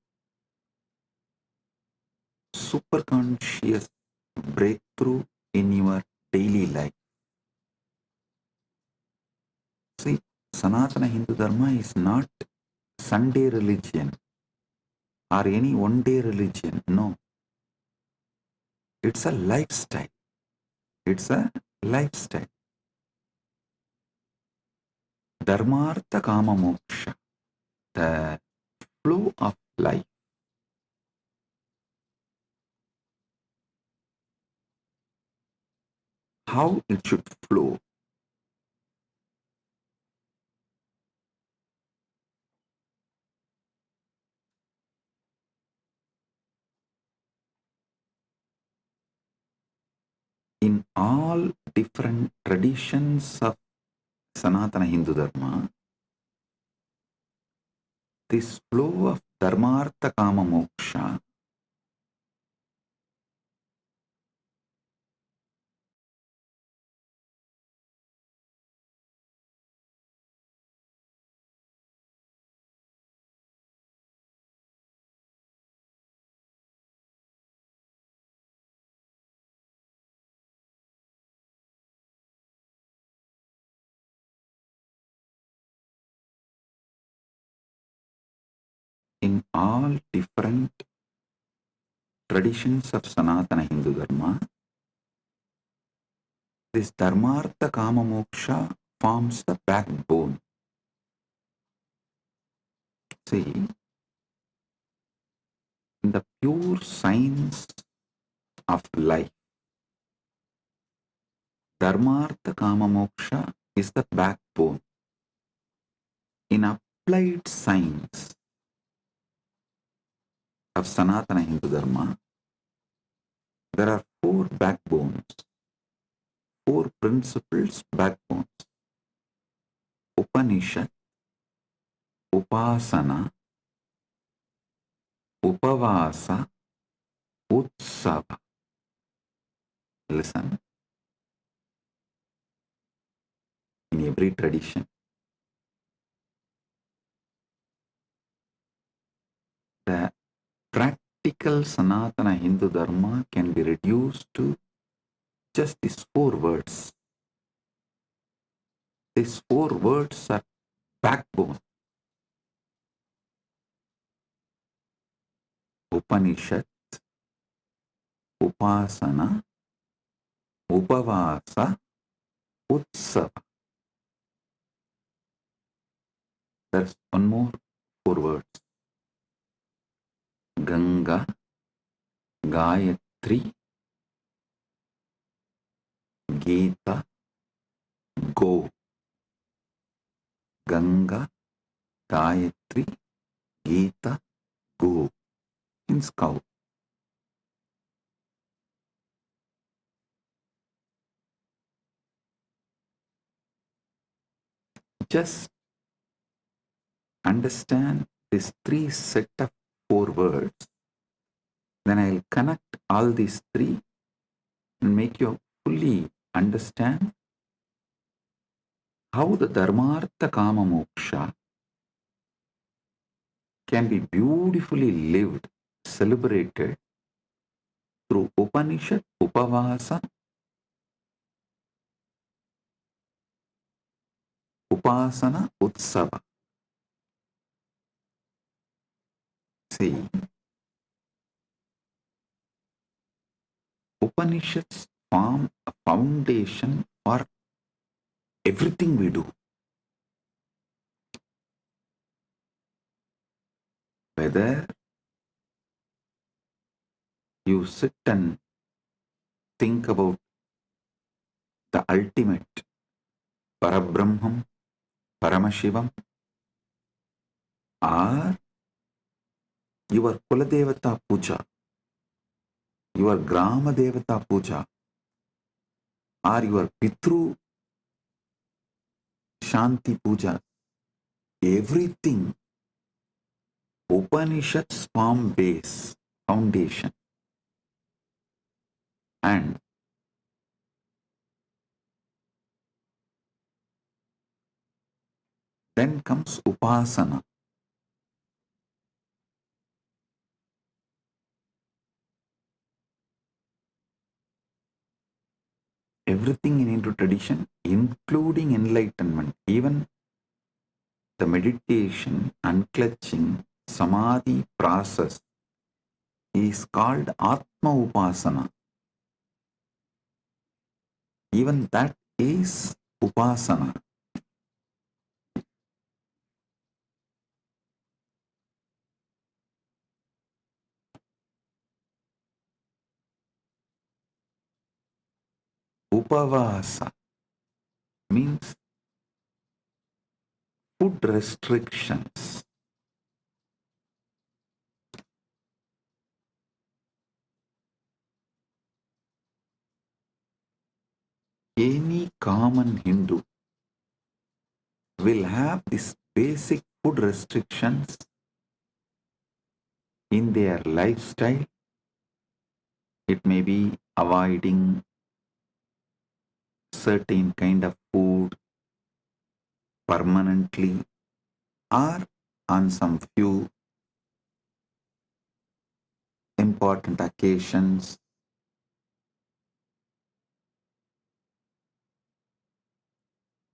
superconscious breakthrough in your daily life. See, Sanatana Hindu Dharma is not Sunday religion or any one-day religion. No. It's a lifestyle. It's a lifestyle. Dharmartha Kama Moksha, the flow of life. How it should flow. In all different traditions of Sanatana Hindu Dharma, this flow of Dharmartha Kama Moksha in all different traditions of Sanatana Hindu Dharma, this Dharmartha Kama Moksha forms the backbone. See, in the pure science of life, Dharmartha Kama Moksha is the backbone. In applied science of Sanatana Hindu Dharma, there are four backbones, four principles backbones. Upanishad, Upasana, Upavasa, Utsava. Listen. In every tradition, the practical Sanatana Hindu Dharma can be reduced to just these four words. These four words are backbone. Upanishad, Upasana, Upavasa, Utsava. There's one more four words. Ganga, Gayatri, Gita, Go. Ganga, Gayatri, Gita, Go. Means cow. Just understand this three set of four words, then I'll connect all these three and make you fully understand how the Dharmartha Kama Moksha can be beautifully lived, celebrated through Upanishad, Upavasa, Upasana, Utsava. See, Upanishads form a foundation for everything we do. Whether you sit and think about the ultimate Parabrahmam, Paramashivam, or your Kuladevata Puja, your Grama Devata Puja, or your Pitru Shanti Puja, everything Upanishads form base, foundation. And then comes Upasana. Everything in Hindu tradition, including enlightenment, even the meditation, unclutching, samadhi process is called Atma Upasana. Even that is Upasana. Upavasa means food restrictions. Any common Hindu will have these basic food restrictions in their lifestyle. It may be avoiding certain kind of food permanently or on some few important occasions.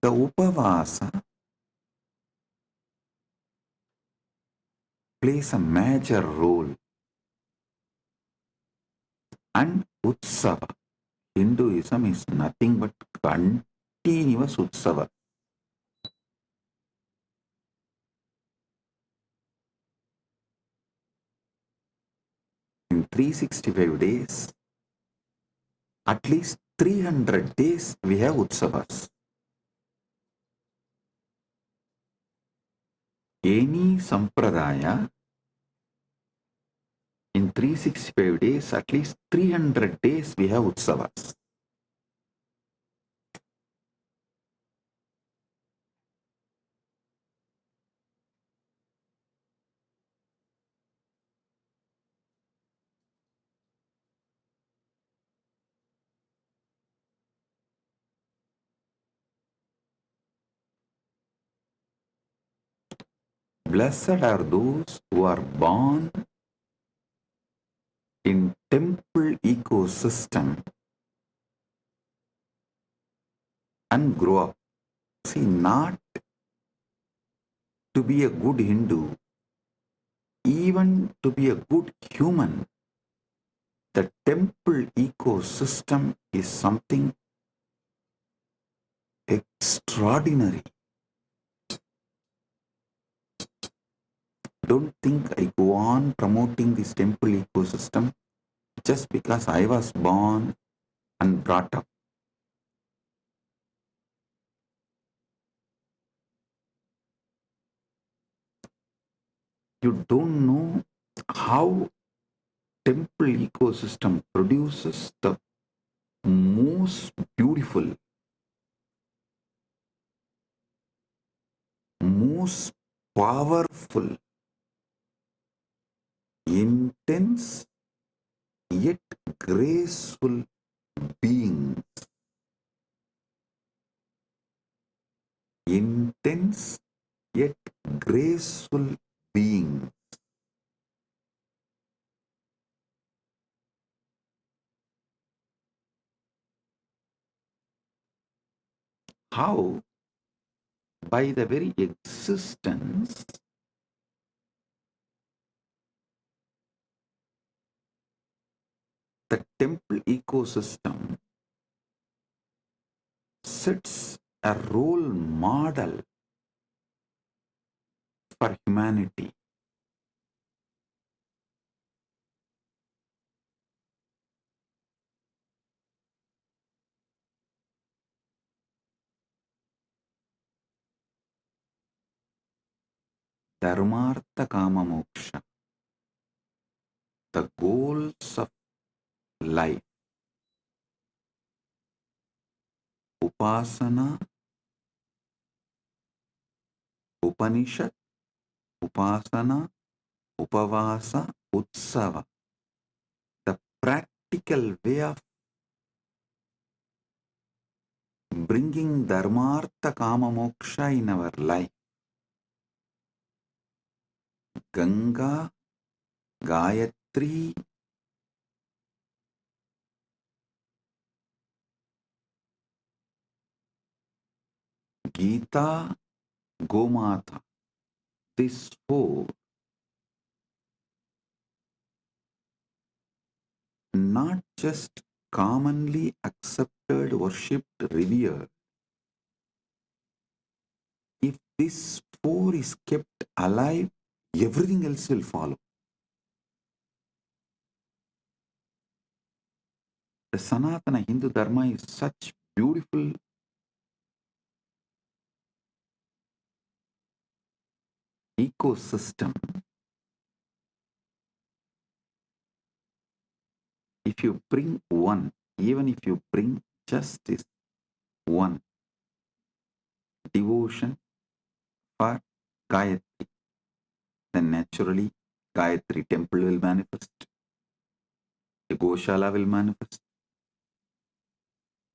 The Upavasa plays a major role, and Utsava. Hinduism is nothing but continuous Utsava. In 365 days, at least 300 days we have Utsavas. Any sampradaya, in 365 days, at least 300 days we have Utsavas. Blessed are those who are born in temple ecosystem and grow up. See, not to be a good Hindu, even to be a good human, the temple ecosystem is something extraordinary. Don't think I go on promoting this temple ecosystem just because I was born and brought up. You don't know how temple ecosystem produces the most beautiful, most powerful, intense yet graceful beings. Intense yet graceful beings. How? By the very existence the temple ecosystem sets a role model for humanity. Dharmartha Kama Moksha, the goals of life. Upasana, Upanishad, Upasana, Upavasa, Utsava. The practical way of bringing Dharmartha Kama Moksha in our life. Ganga, Gayatri, Gita, Gomata. These four not just commonly accepted, worshipped, revered. If this four is kept alive, everything else will follow. The Sanatana Hindu Dharma is such beautiful ecosystem. If you bring one, even if you bring justice, one, devotion for Gayatri, then naturally Gayatri temple will manifest, the Goshala will manifest,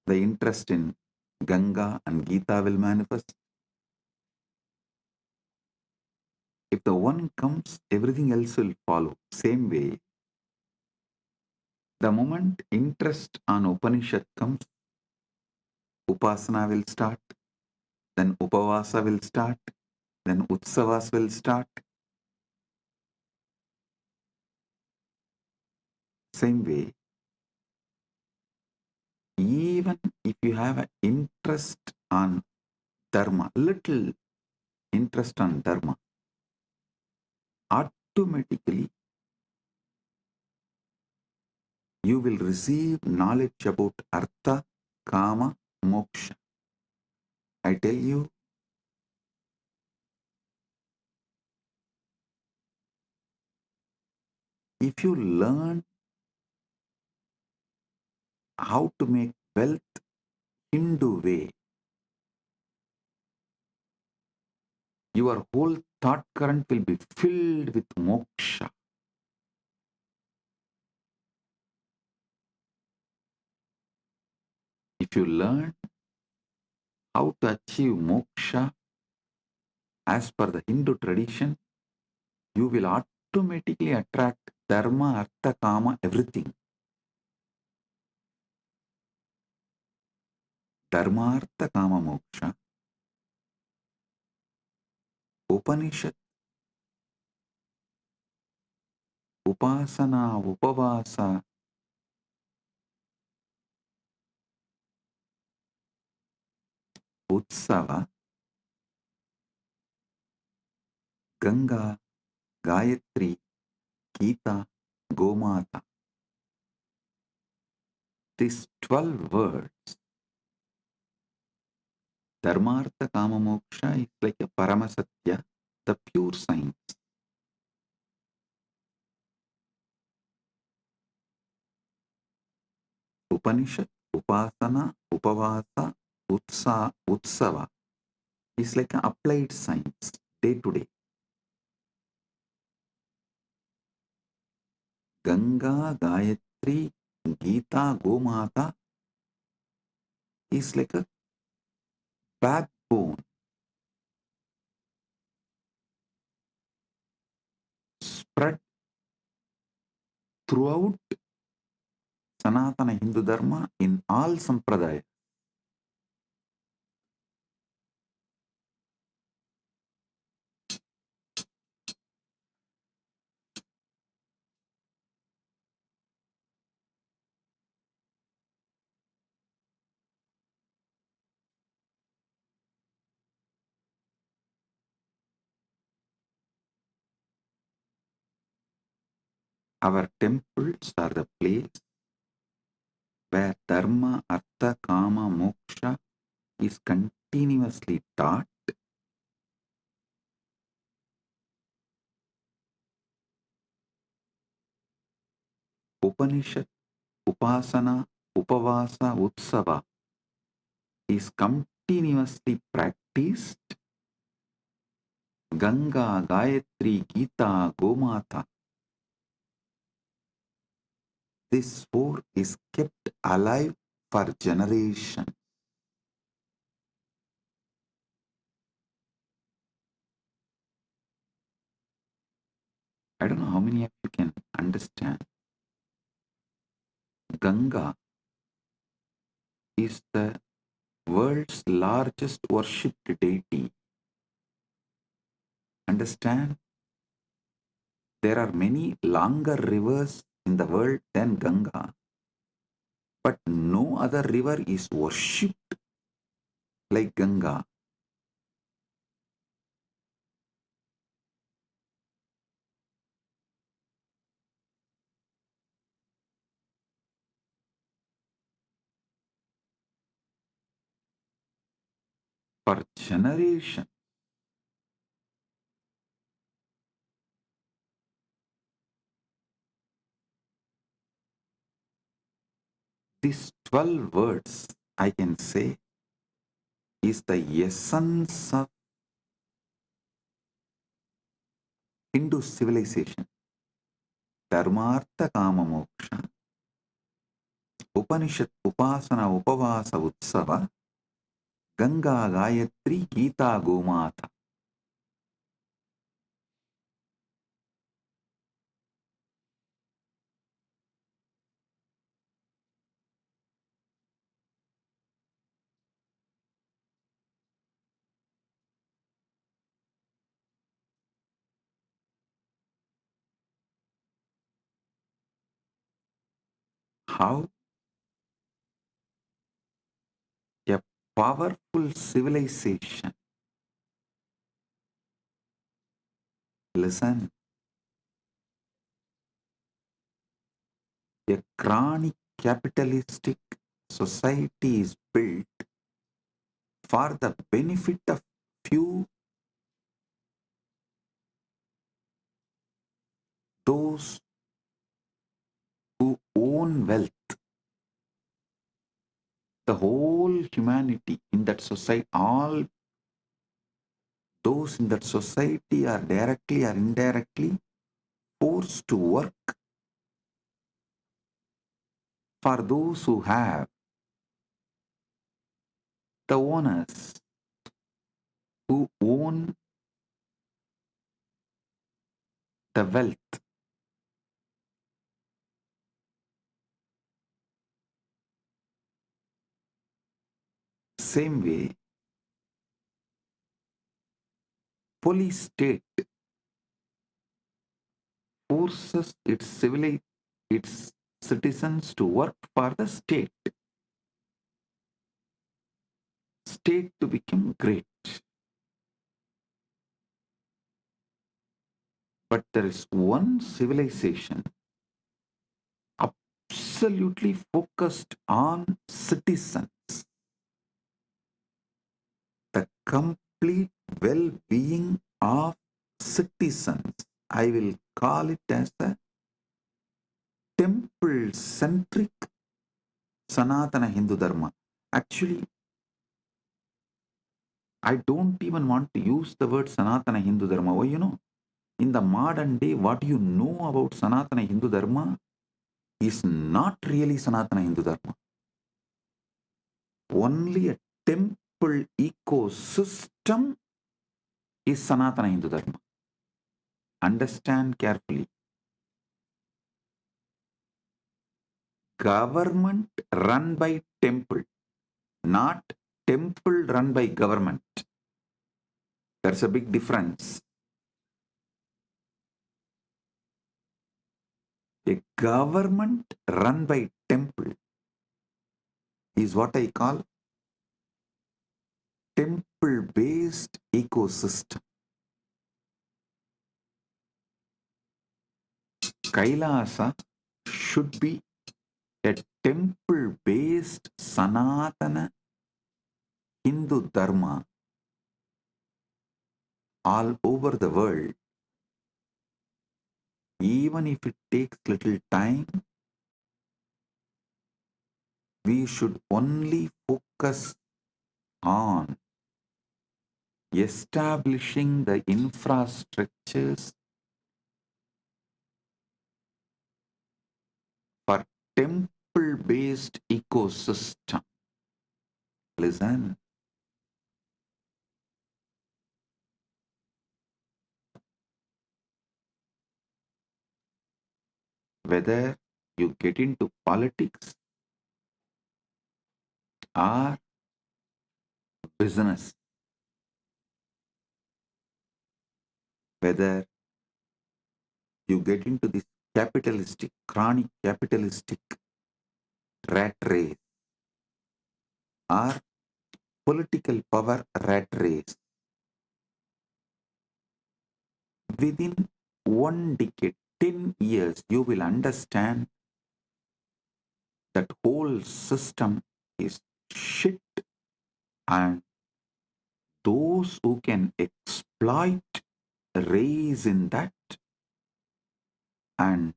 the interest in Ganga and Gita will manifest. If the one comes, everything else will follow. Same way, the moment interest on Upanishad comes, Upasana will start, then Upavasa will start, then Utsavas will start. Same way, even if you have an interest on Dharma, little interest on Dharma, automatically you will receive knowledge about Artha, Kama, Moksha. I tell you, if you learn how to make wealth Hindu way, your whole thought current will be filled with moksha. If you learn how to achieve moksha as per the Hindu tradition, you will automatically attract dharma, artha, kama, everything. Dharma, artha, kama, moksha. Upanishad, upasana, upavasa, utsava, Ganga, Gayatri, Gita, Gomata. These 12 words, Dharmartha Kama Moksha, is like a Paramasatya, the pure science. Upanishad, Upasana, Upavasa, Utsava is like an applied science, day to day. Ganga, Gayatri, Gita, Gomata is like a backbone, spread throughout Sanatana Hindu Dharma in all sampradayas. Our temples are the place where dharma, artha, kama, moksha is continuously taught. Upanishad, upasana, upavasa, utsava is continuously practiced. Ganga, Gayatri, Gita, Gomata. This four is kept alive for generations. I don't know how many of you can understand. Ganga is the world's largest worshipped deity. Understand? There are many longer rivers in the world than Ganga, but no other river is worshipped like Ganga. For generations, these 12 words, I can say, is the essence of Hindu civilization. Dharmartha Kama Moksha, Upanishad, Upasana, Upavasa, Utsava, Ganga, Gayatri, Gita, Gomata. How a powerful civilization, listen, a chronic capitalistic society is built for the benefit of few, those who own wealth. The whole humanity in that society, all those in that society are directly or indirectly forced to work for those who have, the owners who own the wealth. Same way, police state forces its citizens to work for the state to become great. But there is one civilization absolutely focused on citizens, the complete well-being of citizens. I will call it as the temple-centric Sanatana Hindu Dharma. Actually, I don't even want to use the word Sanatana Hindu Dharma. Why, in the modern day, what you know about Sanatana Hindu Dharma is not really Sanatana Hindu Dharma. Only a temple ecosystem is Sanatana Hindu Dharma. Understand carefully. Government run by temple, not temple run by government. There's a big difference. A government run by temple is what I call temple-based ecosystem. Kailasa should be a temple-based Sanatana Hindu Dharma all over the world. Even if it takes little time, we should only focus on establishing the infrastructures for temple-based ecosystem. Listen. Whether you get into politics or business, whether you get into this capitalistic, chronic capitalistic rat race or political power rat race, within 1 decade, 10 years, you will understand that whole system is shit, and those who can exploit raise in that, and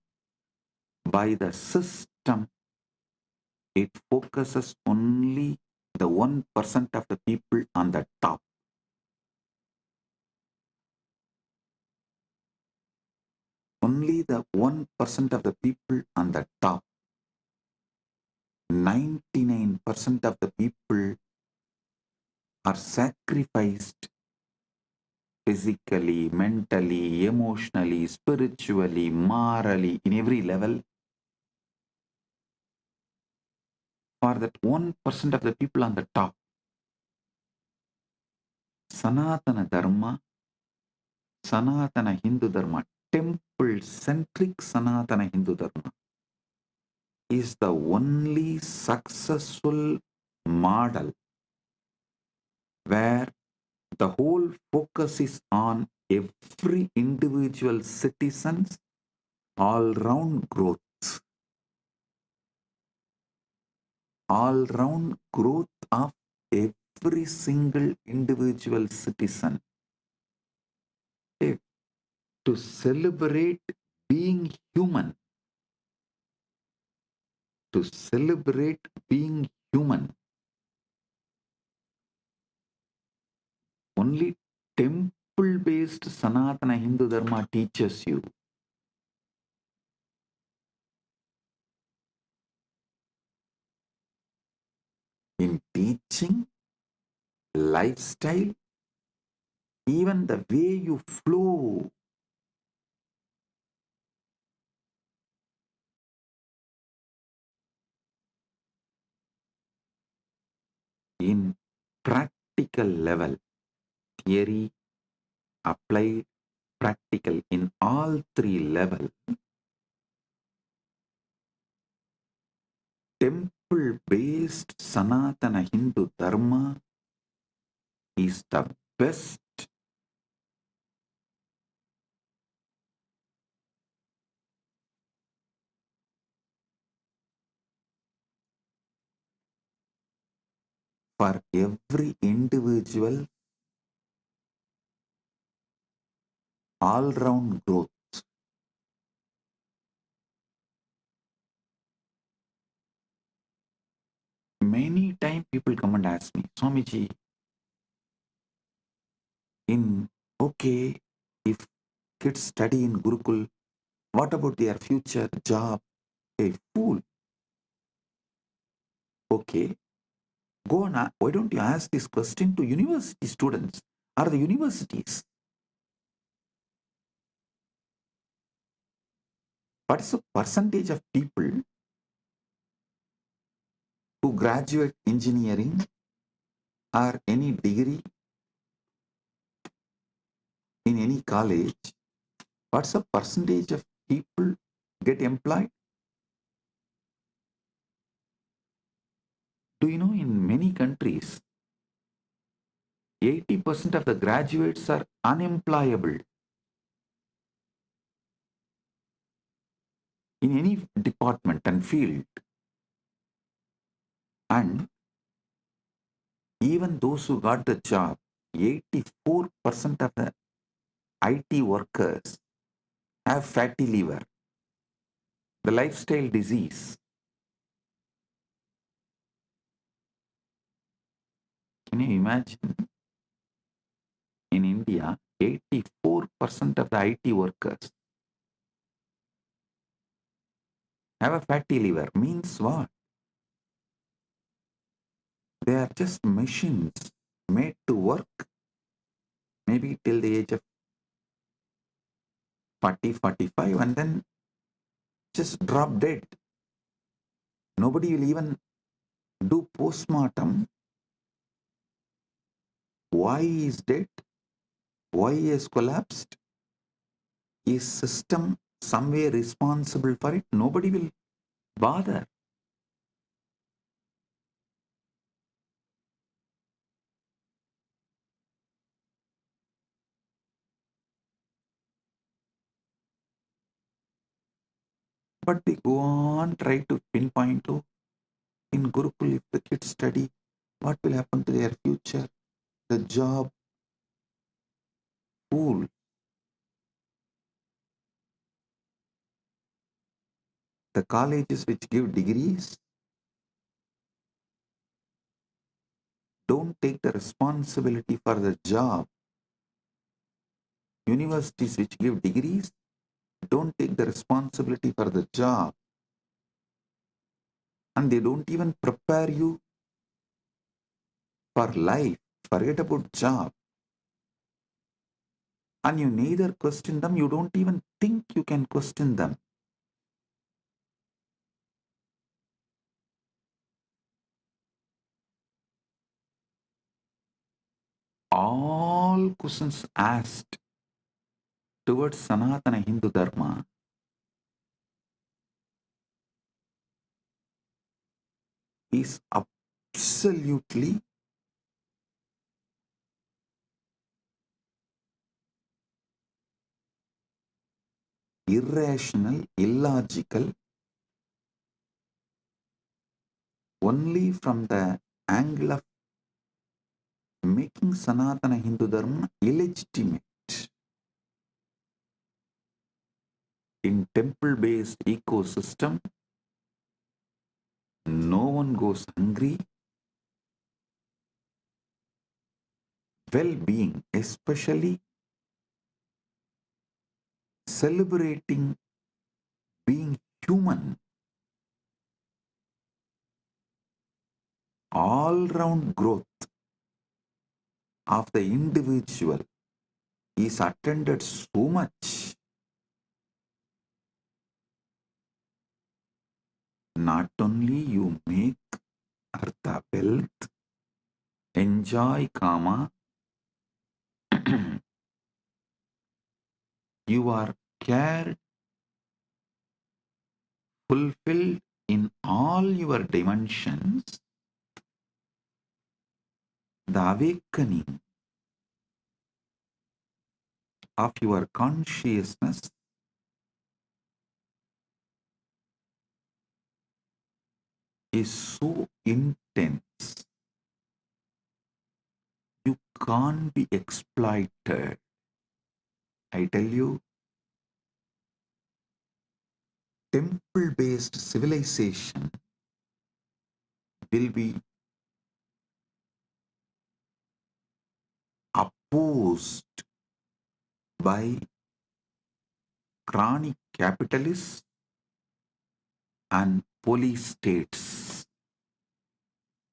by the system it focuses only the 1% of the people on the top. Only the 1% of the people on the top. 99% of the people are sacrificed physically, mentally, emotionally, spiritually, morally, in every level for that 1% of the people on the top. Sanatana Dharma, Sanatana Hindu Dharma, temple-centric Sanatana Hindu Dharma is the only successful model where the whole focus is on every individual citizen's all-round growth. All-round growth of every single individual citizen. To celebrate being human. To celebrate being human. Only temple-based Sanatana Hindu Dharma teaches you. In teaching, lifestyle, even the way you flow. In practical level, theory, applied, practical, in all three levels, temple-based Sanatana Hindu Dharma is the best. For every individual, all-round growth. Many times people come and ask me, Swamiji, if kids study in Gurukul, what about their future job? Hey, fool. Okay, go on. Why don't you ask this question to university students or the universities? What is the percentage of people who graduate engineering or any degree in any college? What's the percentage of people get employed? Do you know in many countries, 80% of the graduates are unemployable. in any department and field. And even those who got the job, 84% of the IT workers have fatty liver, the lifestyle disease. Can you imagine? In India, 84% of the IT workers have a fatty liver. Means what? They are just machines made to work maybe till the age of 40, 45 and then just drop dead. Nobody will even do post-mortem. Why he is dead? Why he has collapsed? Is system somewhere responsible for it? Nobody will bother. But they go on, try to pinpoint to in Gurukul, if the kids study, what will happen to their future? The job, fool. The colleges which give degrees don't take the responsibility for the job. Universities which give degrees don't take the responsibility for the job. And they don't even prepare you for life. Forget about job. And you neither question them, you don't even think you can question them. All questions asked towards Sanatana Hindu Dharma is absolutely irrational, illogical, only from the angle of making Sanatana Hindu Dharma illegitimate. In temple-based ecosystem, no one goes hungry. Well-being, especially celebrating being human, all-round growth of the individual is attended so much. Not only you make artha, wealth, enjoy kama, you are cared, fulfilled in all your dimensions. The awakening of your consciousness is so intense, you can't be exploited. I tell you, temple-based civilization will be opposed by chronic capitalists and police states.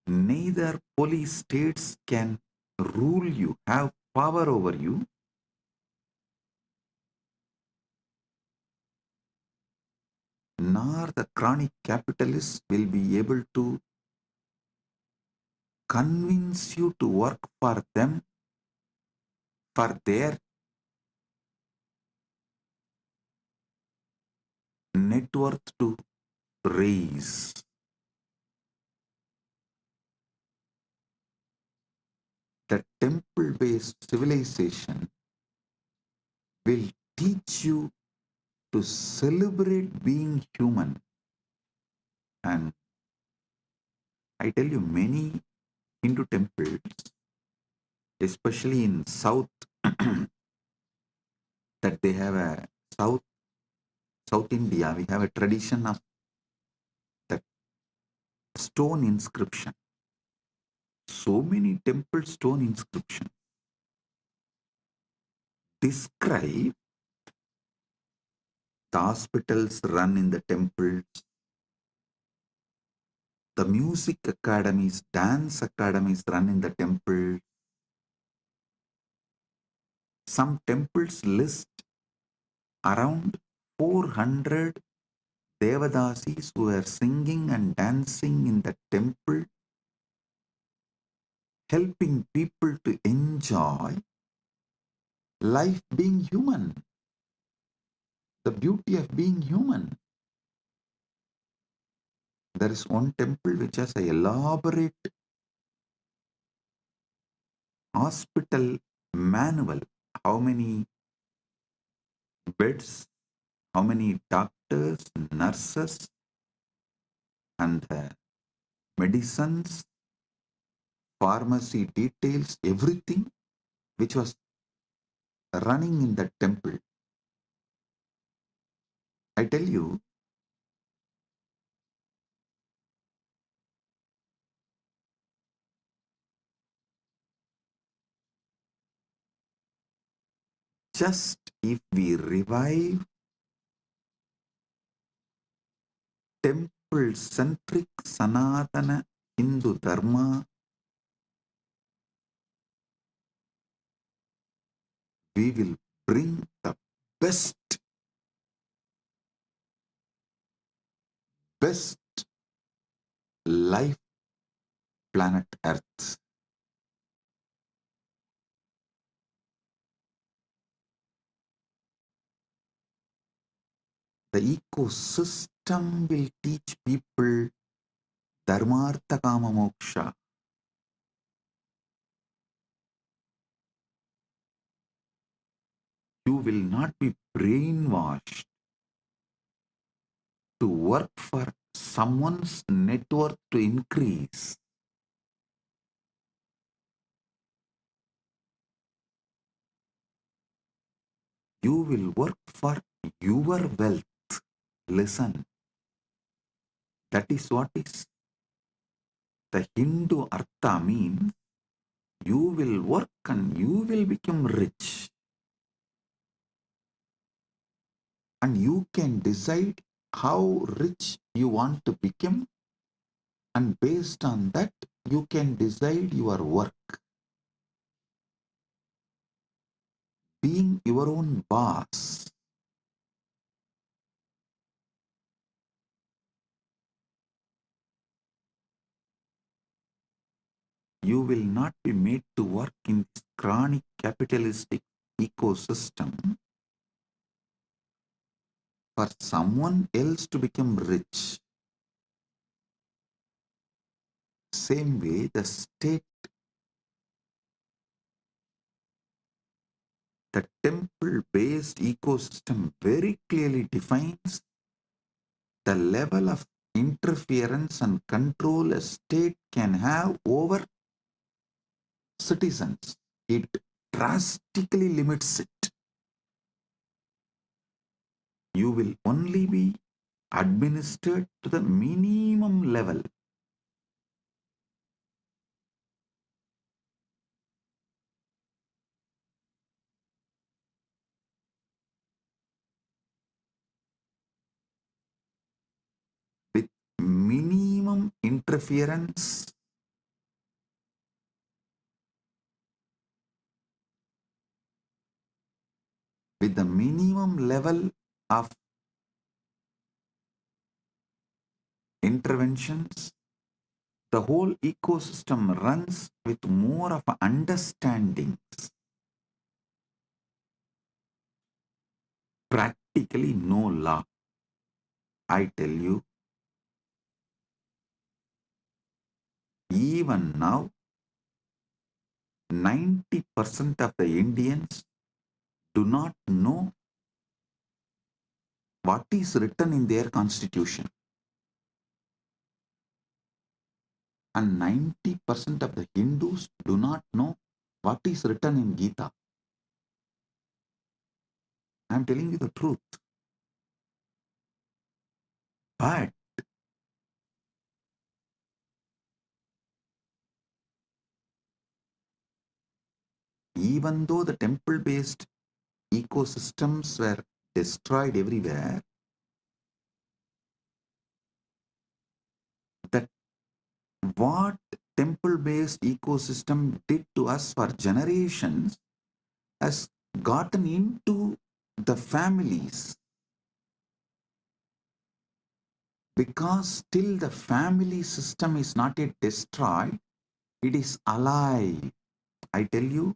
Neither police states can rule you, have power over you, nor the chronic capitalists will be able to convince you to work for them, for their net worth to raise. The temple-based civilization will teach you to celebrate being human. And I tell you, many Hindu temples, especially in South, that they have a South India, we have a tradition of that stone inscription. So many temple stone inscriptions describe the hospitals run in the temples, the music academies, dance academies run in the temple. Some temples list around 400 Devadasis who are singing and dancing in the temple, helping people to enjoy life being human, the beauty of being human. There is one temple which has an elaborate hospital manual. How many beds, how many doctors, nurses, and medicines, pharmacy details, everything which was running in the temple. I tell you, just if we revive temple-centric Sanatana Hindu Dharma, we will bring the best life planet Earth. The ecosystem will teach people Dharmartha Kama Moksha. You will not be brainwashed to work for someone's net worth to increase. You will work for your wealth. Listen, that is what is the Hindu Artha means. You will work and you will become rich. And you can decide how rich you want to become, and based on that, you can decide your work. Being your own boss. You will not be made to work in this chronic capitalistic ecosystem for someone else to become rich. Same way, the state, the temple-based ecosystem very clearly defines the level of interference and control a state can have over citizens. It drastically limits it. You will only be administered to the minimum level. With minimum interference, with the minimum level of interventions, the whole ecosystem runs with more of understandings. Practically no law. I tell you, even now, 90% of the Indians do not know what is written in their constitution. And 90% of the Hindus do not know what is written in Gita. I am telling you the truth. But even though the temple-based ecosystems were destroyed everywhere, that what temple-based ecosystem did to us for generations has gotten into the families, because still the family system is not yet destroyed, it is alive. I tell you,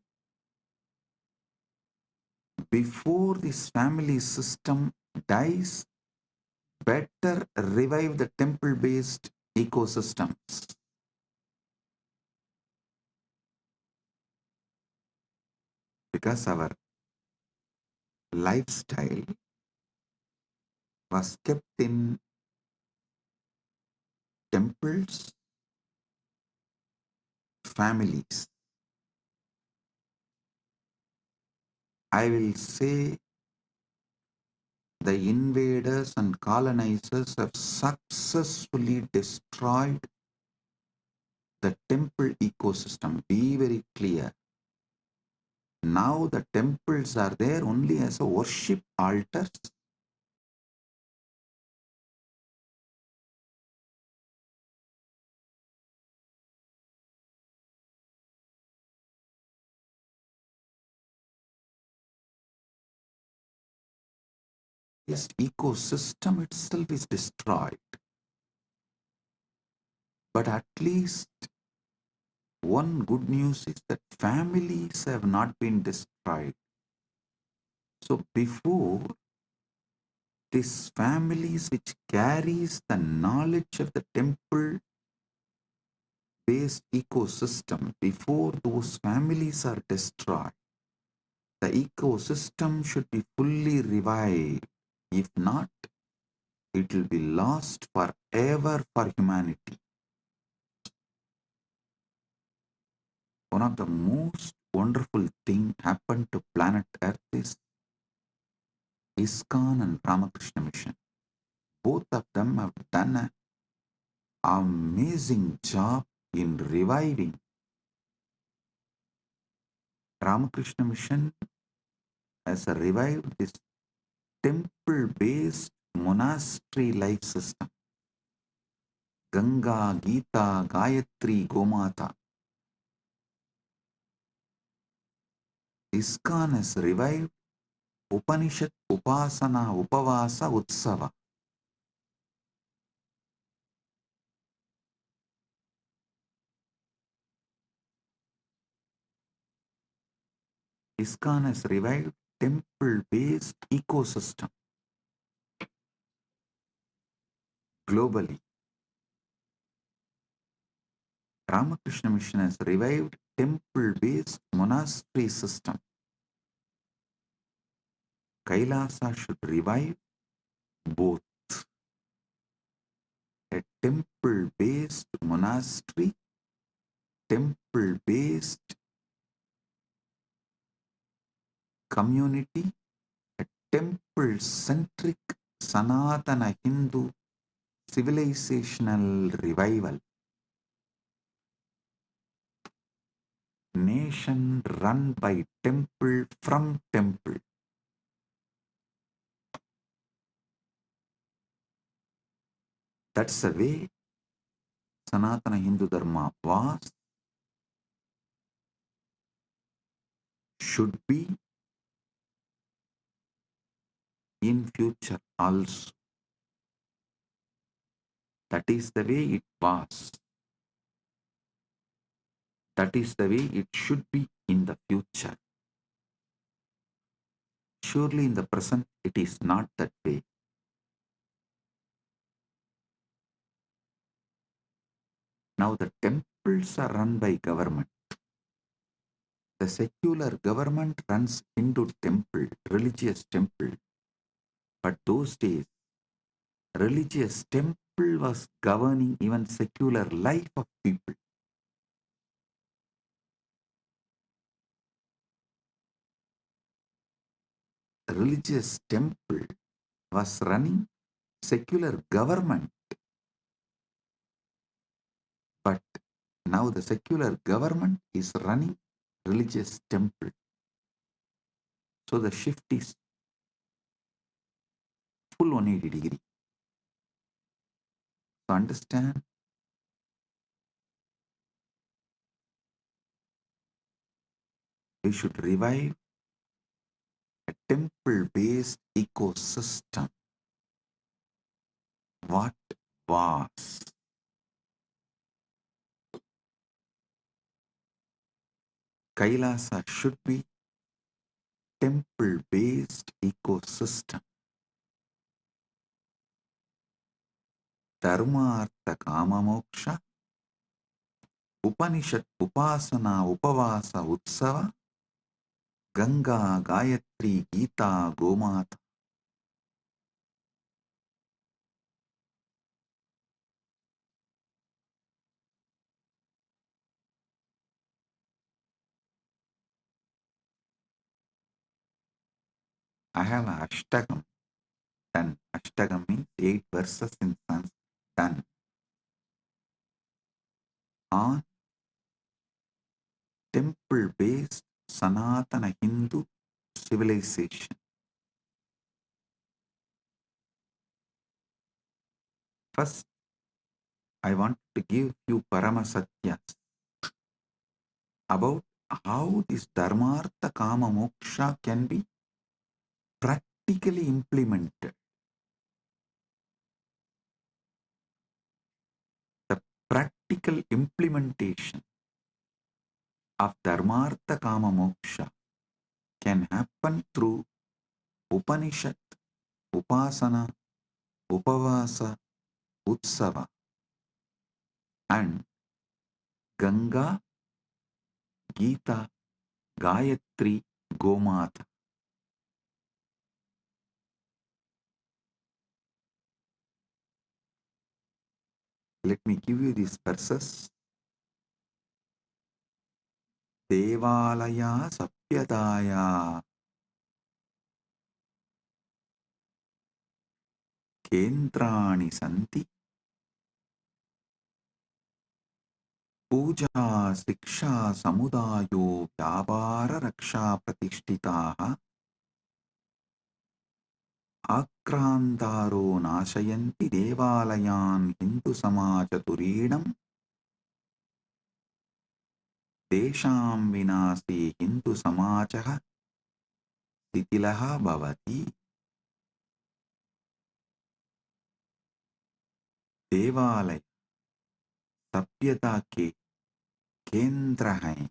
before this family system dies, better revive the temple-based ecosystems. Because our lifestyle was kept in temples, families. I will say the invaders and colonizers have successfully destroyed the temple ecosystem. Be very clear. Now the temples are there only as a worship altars. This ecosystem itself is destroyed. But at least one good news is that families have not been destroyed. So before, these families which carries the knowledge of the temple-based ecosystem, before those families are destroyed, the ecosystem should be fully revived. If not, it will be lost forever for humanity. One of the most wonderful things happened to planet Earth is ISKCON and Ramakrishna Mission. Both of them have done an amazing job in reviving. Ramakrishna Mission has revived this temple-based monastery life system. Ganga, Gita, Gayatri, Gomata. ISKCON has revived Upanishad, Upasana, Upavasa, Utsava. ISKCON has revived temple-based ecosystem globally. Ramakrishna Mission has revived temple-based monastery system. Kailasa should revive both. A temple-based monastery, temple-based community, a temple-centric Sanatana Hindu civilizational revival. Nation run by temple from temple. That's the way Sanatana Hindu Dharma was, should be in future also. That is the way it was. That is the way it should be in the future. Surely in the present it is not that way. Now the temples are run by government. The secular government runs Hindu temple, religious temple. But those days, religious temple was governing even secular life of people. Religious temple was running secular government. But now the secular government is running religious temple. So the shift is full 180 degree. So understand, we should revive a temple-based ecosystem. What was? Kailasa should be temple-based ecosystem. Dharma, Artha, Kama, Moksha, Upanishad, Upasana, Upavasa, Utsava, Ganga, Gayatri, Gita, Gomata. I have an Ashtagam done. Ashtagam means 8 verses in Sanskrit done on temple-based Sanatana Hindu civilization. First, I want to give you Paramasatyas about how this Dharmartha Kama Moksha can be practically implemented. The practical implementation of Dharmartha Kama Moksha can happen through Upanishad, Upasana, Upavasa, Utsava, and Ganga, Gita, Gayatri, Gomata. Let me give you these verses. Devalaya Sapyadaya Kendrani Santi Puja Siksha Samudayo Vyabara Raksha Pratishtitaha Akrantaro Nashayanti Devalayan Hindu Samaja Turinam Desham Vinasi Hindu Samajaha Titilaha Bhavati. देवालय सभ्यता के केंद्र हैं.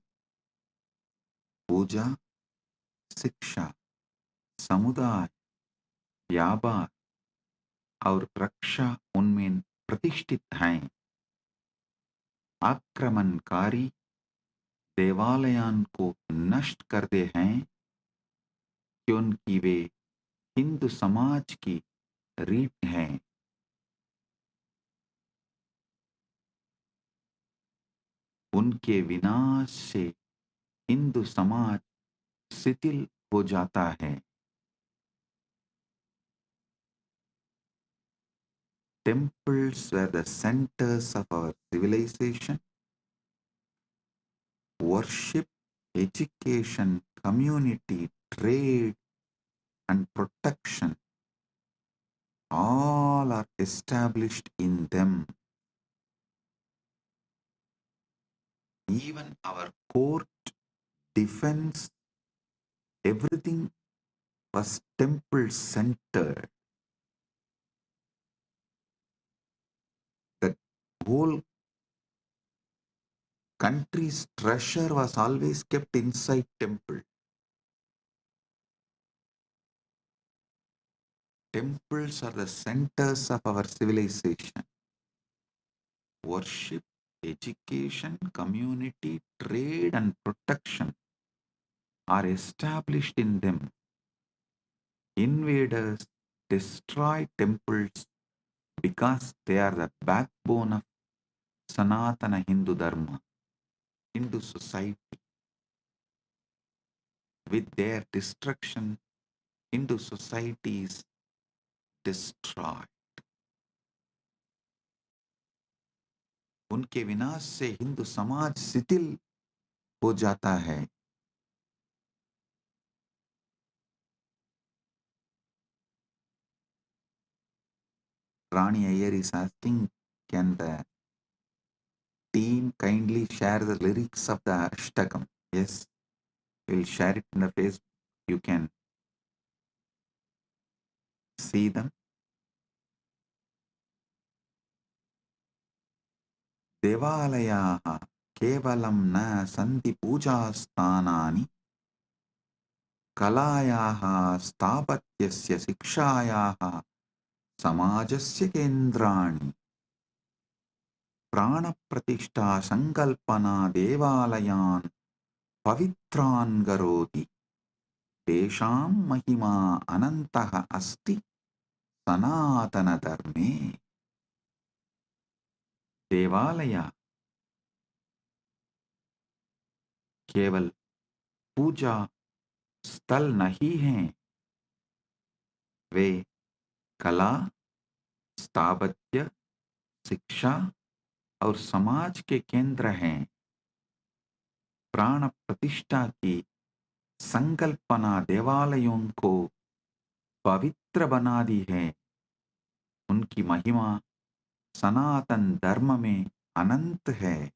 पूजा, शिक्षा, समुदाय, व्यापार और रक्षा उनमें प्रतिष्ठित हैं. आक्रमणकारी देवालयों को नष्ट करते हैं क्योंकि वे हिंदू समाज की रीढ़ हैं. उनके विनाश से हिंदू समाज शिथिल हो जाता है. Temples were the centers of our civilization. Worship, education, community, trade, and protection all are established in them. Even our court, defense, everything was temple-centered. The whole country's treasure was always kept inside temple. Temples are the centers of our civilization. Worship, education, community, trade, and protection are established in them. Invaders destroy temples because they are the backbone of Sanatana Hindu Dharma, Hindu society. With their destruction, Hindu society is destroyed. उनके विनाश से हिंदू समाज शिथिल हो जाता है. Rani Iyer is asking, can the team kindly share the lyrics of the Ashtakam? Yes, we'll share it in the Facebook. You can see them. देवालयाः केवलं न सन्ति पूजास्थानानि, कलायाः स्थापत्यस्य शिक्षायाः समाजस्य केन्द्राणि. प्राणप्रतिष्ठा संकल्पना देवालयान् पवित्रान् करोति. तेषां महिमा अनन्तः अस्ति सनातनधर्मे. देवालय केवल पूजा स्थल नहीं हैं, वे कला, स्थापत्य, शिक्षा और समाज के केंद्र हैं. प्राण प्रतिष्ठा की संकल्पना देवालयों को पवित्र बना दी है. उनकी महिमा सनातन धर्म में अनंत है.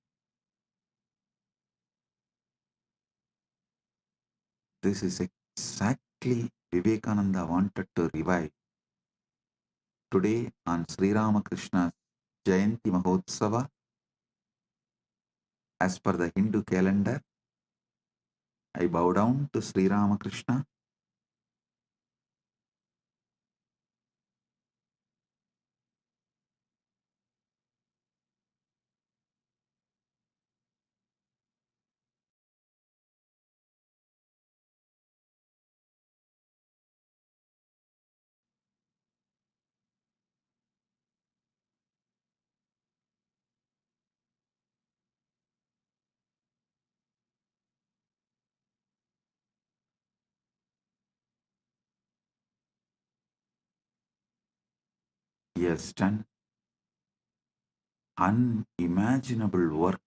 This is exactly Vivekananda wanted to revive. Today on Sri Ramakrishna's Jayanti Mahotsava, as per the Hindu calendar, I bow down to Sri Ramakrishna. He has done unimaginable work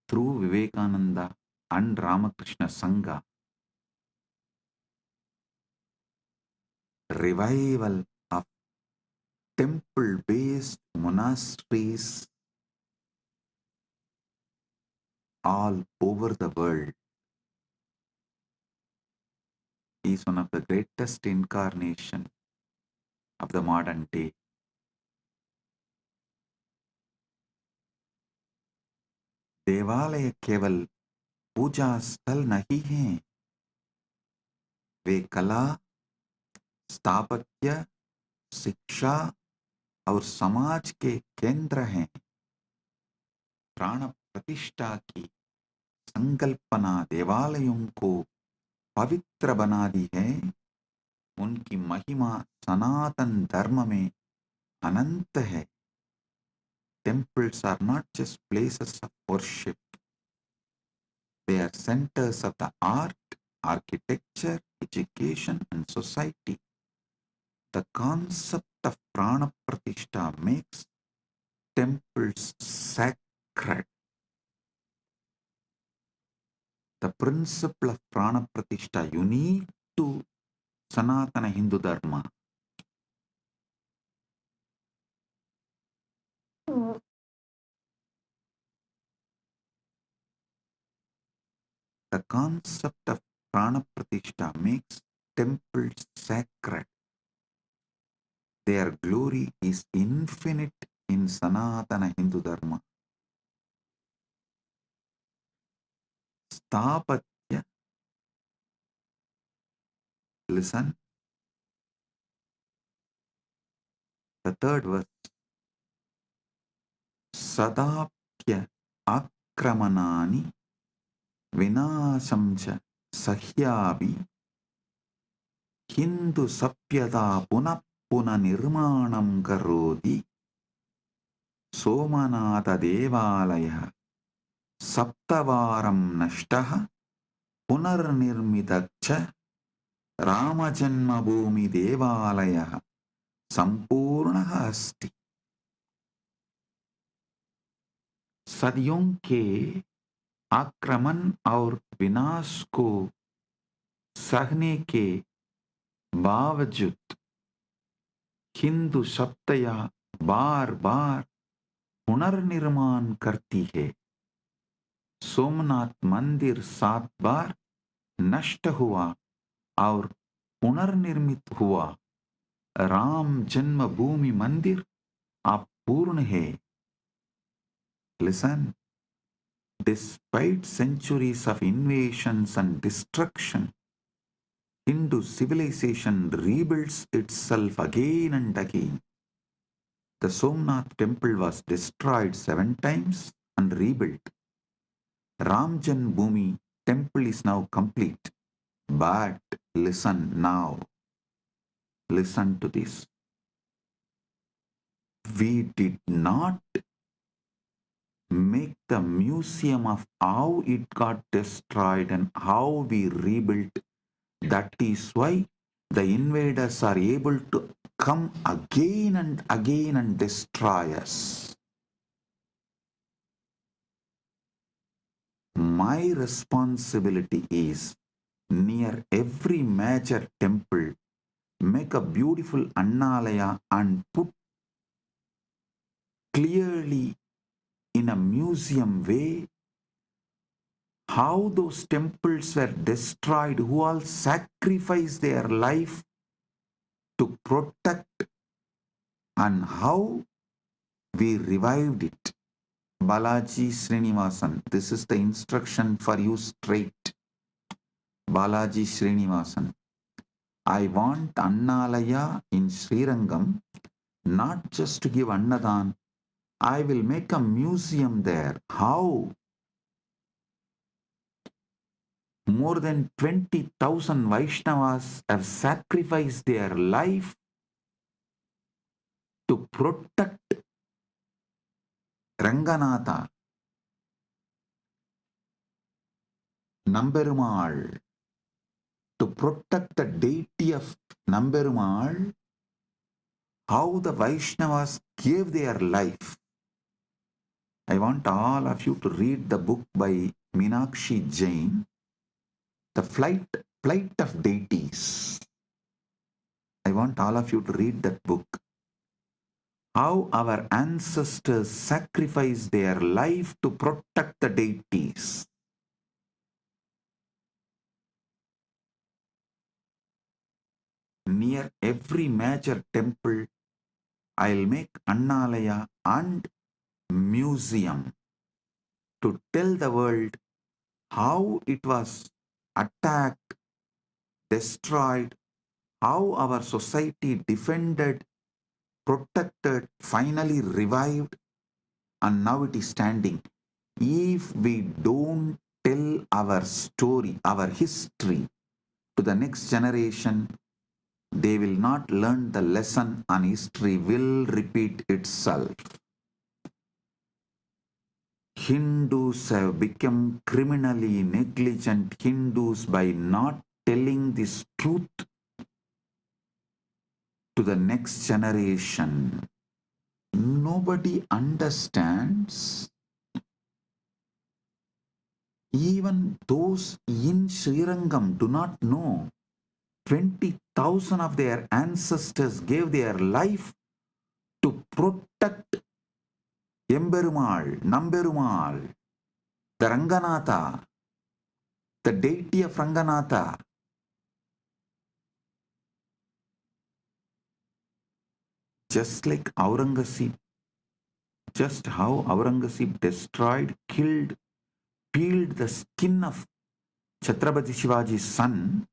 through Vivekananda and Ramakrishna Sangha. Revival of temple-based monasteries all over the world. He is one of the greatest incarnation of the modern day. देवालय केवल पूजा स्थल नहीं हैं, वे कला, स्थापत्य, शिक्षा और समाज के केंद्र हैं. प्राण प्रतिष्ठा की संकल्पना देवालयों को पवित्र बना दी है. उनकी महिमा सनातन धर्म में अनंत है. Temples are not just places of worship. They are centers of the art, architecture, education, and society. The concept of prana pratishtha makes temples sacred. The principle of prana pratishtha unique to Sanatana Hindu Dharma. The concept of prana pratishtha makes temples sacred. Their glory is infinite in Sanatana Hindu Dharma. Stapatya. Listen. The third verse. Sadapya akramanani vinasam cha sahyavi Hindu sapyata punah punah nirmanam karoti Somanatha devalaya saptavaram nashtaha punarnirmitacha Ramajanmabhoomi devalaya sampurnaha asti. सदियों के आक्रमण और विनाश को सहने के बावजूद हिंदू सत्ता बार बार पुनर्निर्माण करती है. सोमनाथ मंदिर 7 बार नष्ट हुआ और पुनर्निर्मित हुआ. राम जन्मभूमि मंदिर अब पूर्ण है. Listen, despite centuries of invasions and destruction, Hindu civilization rebuilds itself again and again. The Somnath temple was destroyed 7 times and rebuilt. Ram Janmabhoomi temple is now complete. But listen now. Listen to this. We did not make the museum of how it got destroyed and how we rebuilt. That is why the invaders are able to come again and destroy us. My responsibility is near every major temple, make a beautiful annalaya and put clearly in a museum way how those temples were destroyed, who all sacrificed their life to protect, and how we revived it. Balaji Srinivasan, this is the instruction for you straight. Balaji Srinivasan, I want Annalaya in Srirangam, not just to give Annadan. I will make a museum there. How? More than 20,000 Vaishnavas have sacrificed their life to protect Ranganatha, Namberumal, to protect the deity of Namberumal, how the Vaishnavas gave their life. I want all of you to read the book by Meenakshi Jain, The Flight of Deities. I want all of you to read that book. How our ancestors sacrificed their life to protect the deities. Near every major temple, I'll make Annalaya and museum to tell the world how it was attacked, destroyed, how our society defended, protected, finally revived, and now it is standing. If we don't tell our story, our history to the next generation, they will not learn the lesson and history will repeat itself. Hindus have become criminally negligent Hindus by not telling this truth to the next generation. Nobody understands. Even those in Srirangam do not know. 20,000 of their ancestors gave their life to protect Emberumal, Namberumal, the Ranganatha, the deity of Ranganatha. Just like Aurangzeb, just how Aurangzeb destroyed, killed, peeled the skin of Chhatrapati Shivaji's son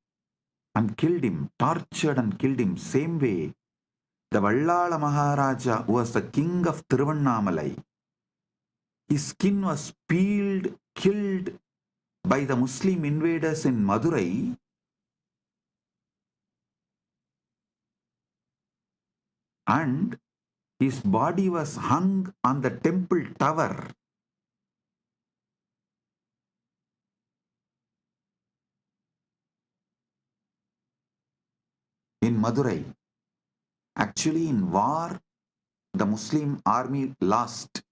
and killed him, tortured and killed him. Same way, the Vallala Maharaja, who was the king of Tiruvannamalai, his skin was peeled, killed by the Muslim invaders in Madurai. and his body was hung on the temple tower. In Madurai. Actually, in war, the Muslim army lost.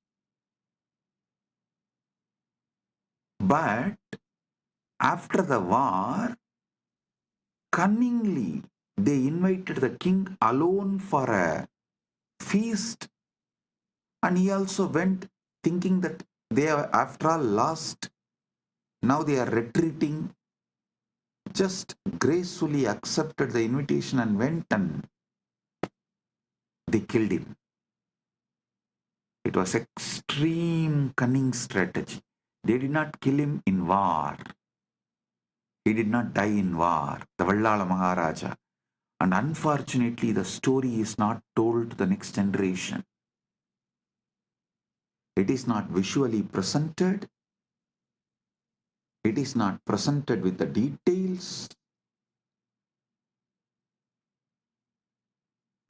But after the war, cunningly, they invited the king alone for a feast, and he also went thinking that they are after all lost. Now they are retreating. Just gracefully accepted the invitation and went, and they killed him. It was extreme cunning strategy. They did not kill him in war. He did not die in war, the Vallala Maharaja. And unfortunately, the story is not told to the next generation. It is not visually presented. It is not presented with the details.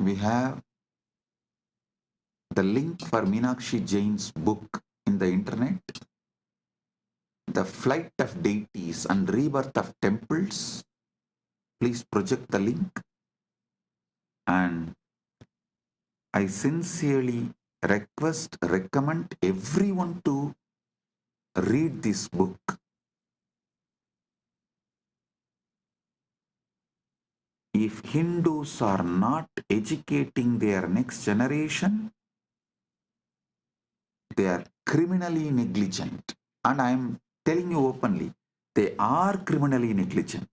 We have the link for Meenakshi Jain's book in the internet, The Flight of Deities and Rebirth of Temples. Please project the link. And I sincerely recommend everyone to read this book. If Hindus are not educating their next generation, they are criminally negligent. And I am telling you openly, they are criminally negligent.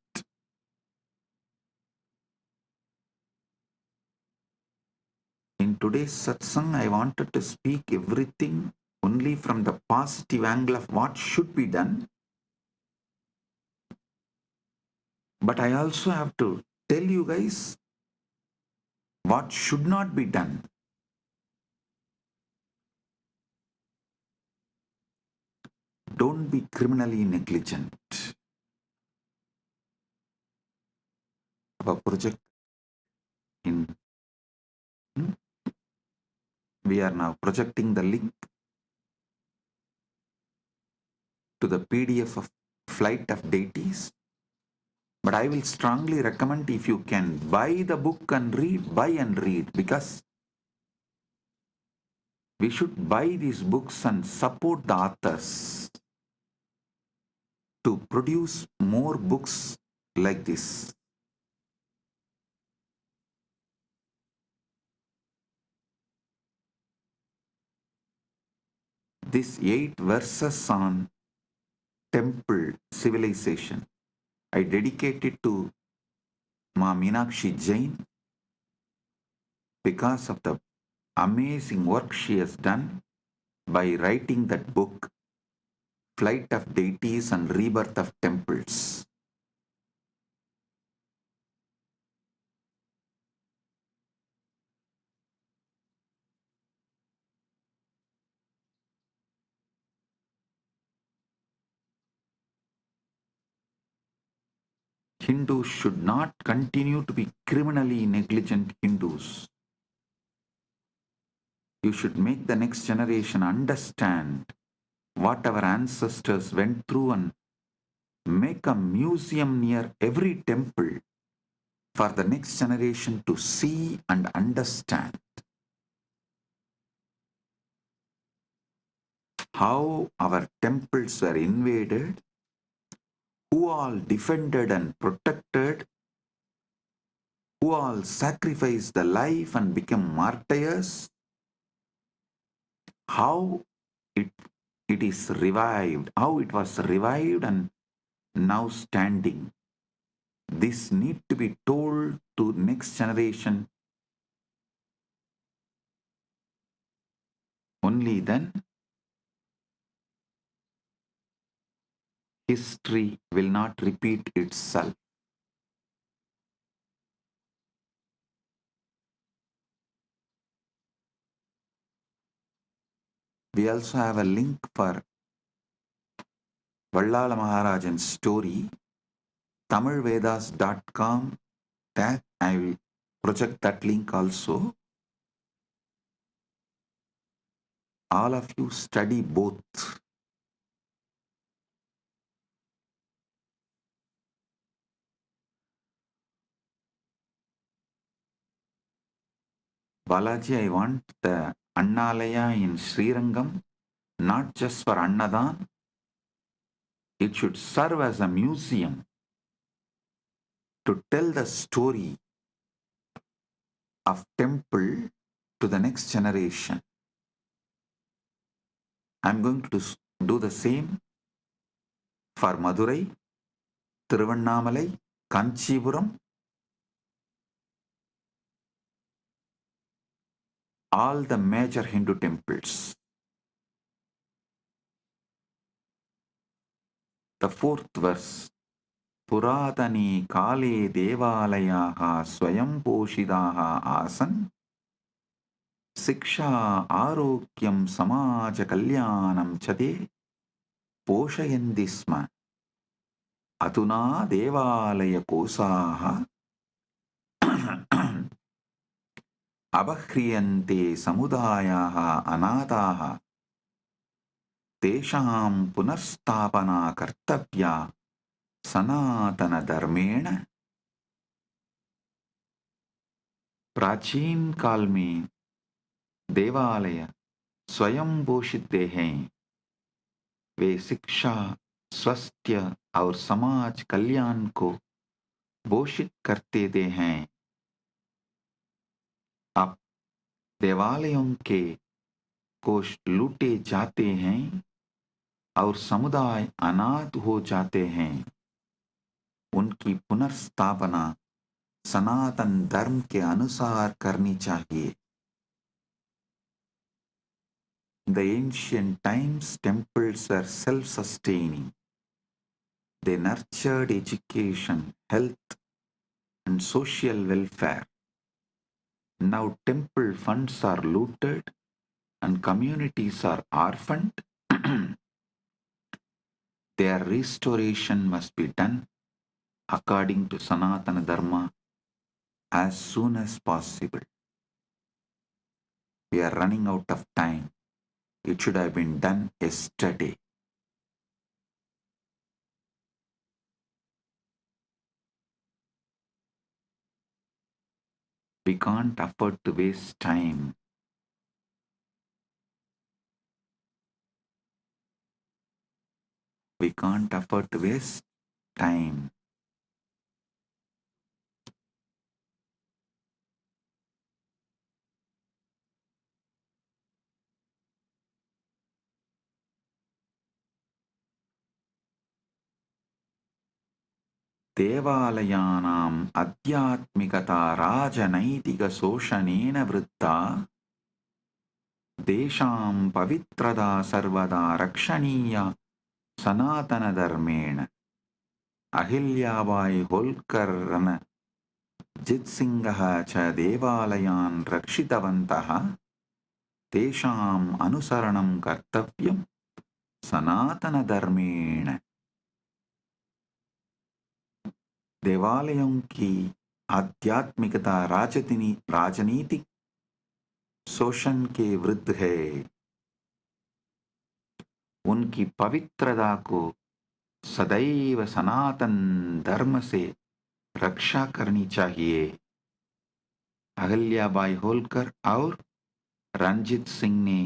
In today's satsang, I wanted to speak everything only from the positive angle of what should be done. But I also have to tell you guys what should not be done. Don't be criminally negligent. Our project we are now projecting the link to the PDF of Flight of Deities. But I will strongly recommend, if you can buy the book and read, buy and read, because we should buy these books and support the authors to produce more books like this. These 8 verses on temple civilization, I dedicate it to Ma Meenakshi Jain because of the amazing work she has done by writing that book, Flight of Deities and Rebirth of Temples. Hindus should not continue to be criminally negligent Hindus. You should make the next generation understand what our ancestors went through and make a museum near every temple for the next generation to see and understand how our temples were invaded, who all defended and protected, who all sacrificed the life and became martyrs, how it is revived, how it was revived and now standing. This need to be told to next generation. Only then history will not repeat itself. We also have a link for Vallala Maharajan's story, tamilvedas.com. I will project that link also. all of you study both. Balaji, I want the Annalaya in Srirangam, not just for Annadan. It should serve as a museum to tell the story of temple to the next generation. I'm going to do the same for Madurai, Tiruvannamalai, Kanchipuram, all the major Hindu temples. The fourth verse. Puratani kale devalayaha swayam poshidaha asan siksha arogyam samaja kalyanam chade poshayandisma aduna devalaya kosaha abhriyante samudayaha anataha tesham punarstapana kartavya सनातन धर्मेण. प्राचीन काल में देवालय स्वयं पोषित हैं. वे शिक्षा, स्वास्थ्य और समाज कल्याण को पोषित करते थे हैं. अब देवालयों के कोष लूटे जाते हैं और समुदाय अनाथ हो जाते हैं. उनकी पुनर्स्थापना सनातन धर्म के अनुसार करनी चाहिए. In the ancient times, temples were self-sustaining. They nurtured education, health, and social welfare. Now temple funds are looted and communities are orphaned. Their restoration must be done according to Sanatana Dharma as soon as possible. We are running out of time. It should have been done yesterday. We can't afford to waste time. We can't afford to waste time. देवालयानाम् अध्यात्मिकता राजनैतिकशोषणेन वृद्धा देशां पवित्रता सर्वदा रक्षणीया सनातनधर्मेण. अहिल्याबाई होल्कर रणजित्सिंहः च देवालयान् रक्षितवन्तः. तेषाम् अनुसरणं कर्तव्यं सनातनधर्मेण. देवालयों की आध्यात्मिकता राजनीतिक शोषण के विरुद्ध है. उनकी पवित्रता को सदैव सनातन धर्म से रक्षा करनी चाहिए. अहिल्याबाई होल्कर और रणजीत सिंह ने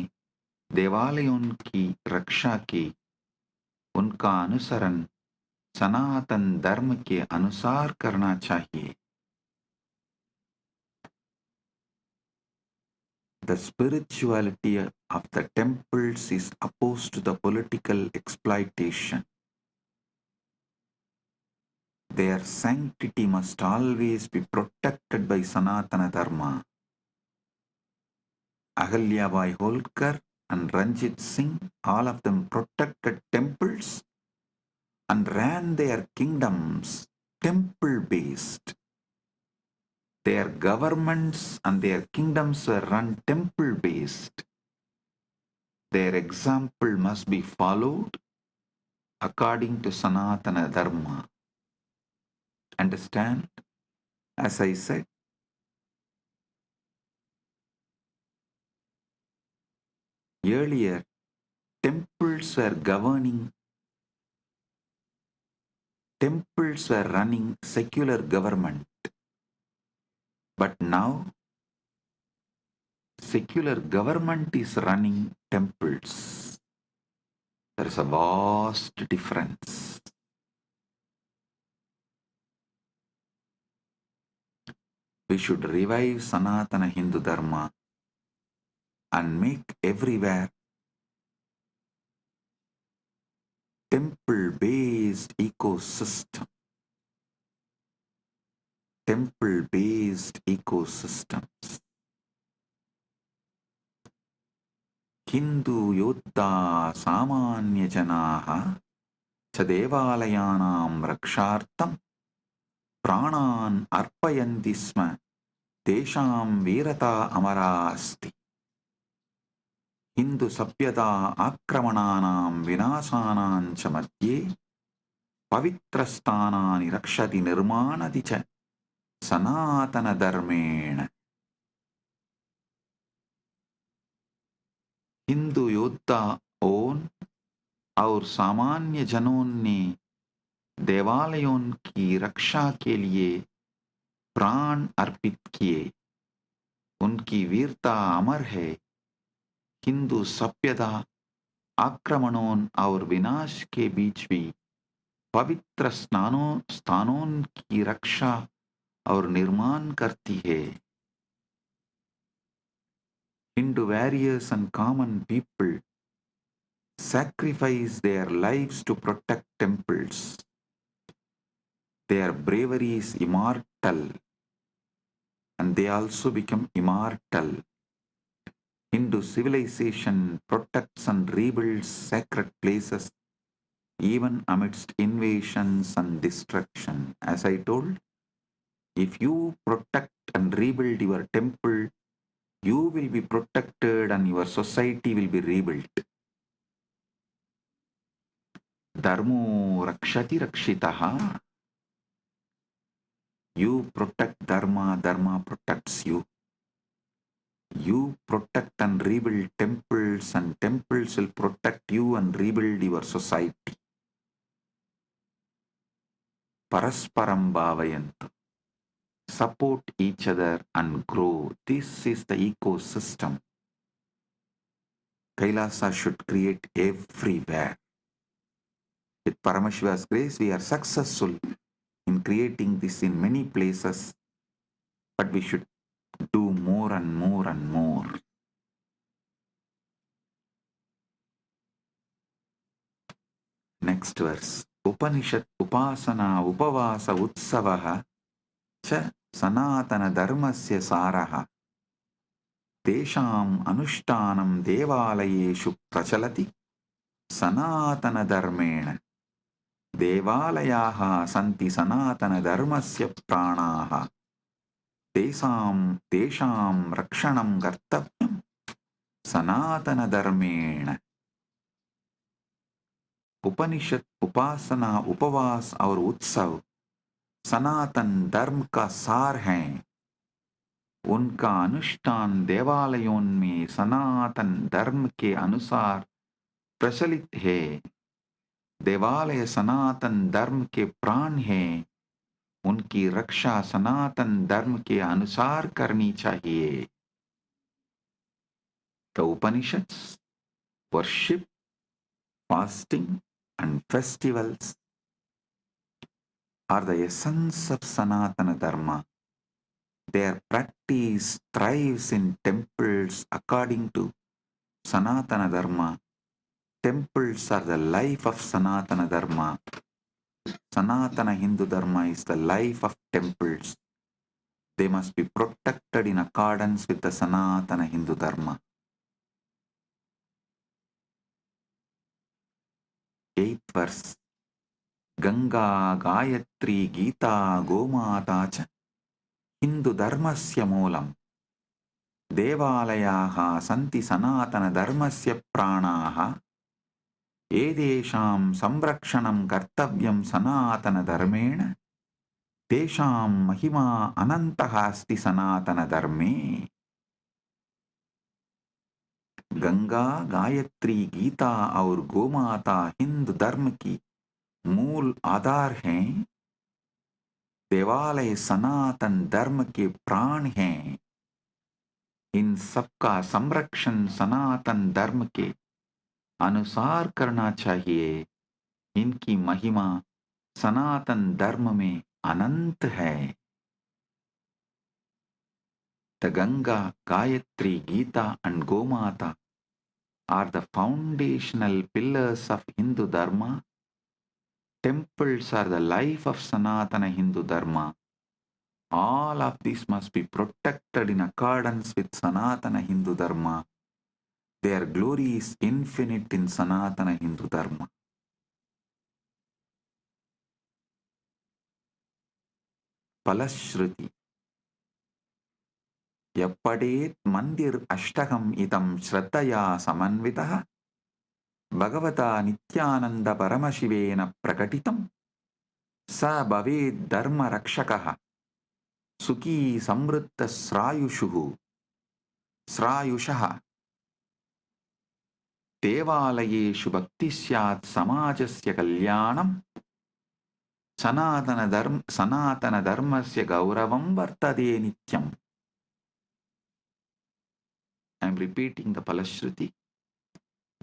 देवालयों की रक्षा की. उनका अनुसरण सनातन धर्म के अनुसार करना चाहिए. The spirituality of the temples is opposed to the political exploitation. Their sanctity must always be protected by Sanatana Dharma. Ahalyabai Holkar and Ranjit Singh, all of them protected temples and ran their kingdoms temple-based. Their governments and their kingdoms were run temple-based. Their example must be followed according to Sanatana Dharma. Understand? As I said, Earlier, temples were running secular government. But now, secular government is running temples. There is a vast difference. We should revive Sanatana Hindu Dharma and make everywhere temple-based ecosystem. Temple-based ecosystems. Hindu Yoddha Samanya Janaha Chadevaalayanam Rakshartam Pranan Arpayanti Sma Tesham Virata Amarasti. Hindu Sapyata Akramananam Vinasanam cha madhye Pavitrastanani Rakshati Nirmanati cha Sanatana Dharmena. Hindu योद्धा own और सामान्य जनों ने देवालयों की रक्षा के लिए प्राण अर्पित किए. उनकी वीरता अमर है. हिंदू सभ्यता आक्रमणों और विनाश के बीच भी पवित्र स्थानों की रक्षा और निर्माण करती है. Hindu warriors and common people sacrifice their lives to protect temples. Their bravery is immortal, and they also become immortal. Hindu civilization protects and rebuilds sacred places even amidst invasions and destruction. As I told, if you protect and rebuild your temple, you will be protected and your society will be rebuilt. Dharmo rakshati rakshitaha. You protect dharma, dharma protects you. You protect and rebuild temples, and temples will protect you and rebuild your society. Parasparam bhavayantu. Support each other and grow. This is the ecosystem Kailasa should create everywhere. With Paramashiva's grace, we are successful in creating this in many places, but we should do more and more and more. Next verse. Upanishad upasana upavasa utsavaha cha sanatana dharmasya saraha tesham anushtanam devalayeshu prachalati sanatana dharmena devalayaha santi sanatana dharmasya pranaha tesham rakshanam kartavyam sanatana dharmena. उपनिषद उपासना उपवास और उत्सव सनातन धर्म का सार हैं. उनका अनुष्ठान देवालयों में सनातन धर्म के अनुसार प्रचलित है. देवालय सनातन धर्म के प्राण हैं. उनकी रक्षा सनातन धर्म के अनुसार करनी चाहिए. The Upanishads worship, fasting and festivals are the essence of Sanatana Dharma. Their practice thrives in temples according to Sanatana Dharma. Temples are the life of Sanatana Dharma. Sanatana Hindu Dharma is the life of temples. They must be protected in accordance with the Sanatana Hindu Dharma. 8th verse. Ganga, Gayatri, Gita, Gomata cha Hindu Dharmasya moolam. Devalayaha santi sanatana dharmasya pranaha. Edesham samrakshanam kartavyam sanatana dharmena. Tesham mahima anantaha asti sanatana dharme. Ganga, Gayatri, Gita और गोमाता हिंदू धर्म की मूल आधार हैं। देवालय सनातन धर्म के प्राण हैं। इन सबका संरक्षण सनातन धर्म के अनुसार करना चाहिए। इनकी महिमा सनातन धर्म में अनंत है। The Ganga, Gayatri, Gita and Gomata are the foundational pillars of Hindu Dharma. Temples are the life of Sanatana Hindu Dharma. All of these must be protected in accordance with Sanatana Hindu Dharma. Their glory is infinite in Sanatana Hindu Dharma. Palashruti. Yappadet mandir ashtagam itam shraddhaya samanvitaha Bhagavata Nithyananda Paramashivena prakatitam sa bhaved dharma rakshakaha Sukhi samritta srayushaha devalayeshu bhakti syat samajasya kalyanam sanatana dharmasya gauravam vartade nityam. I am repeating the Palashruti.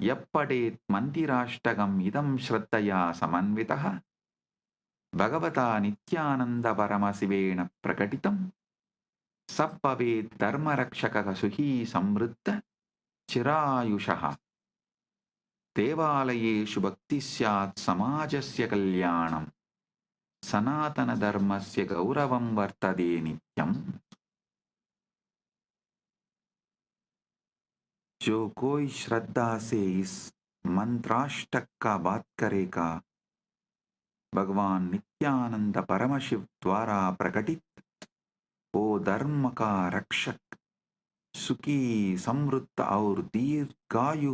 Yappadet mandirashtagam idam shraddhaya samanvitaha Bhagavata Nithyananda Paramashivena prakatitam Sabbhavet dharma rakshaka suhi samriddha chirayushaha devalayeshu bhakti syat samajasya kalyanam sanatana dharmasya gauravam vartade nityam. जो कोई श्रद्धा से इस मंत्राष्टक का बात करेगा भगवान नित्यानंद परमशिव द्वारा प्रकटित वो धर्म का रक्षक सुखी समृद्ध और दीर्घायु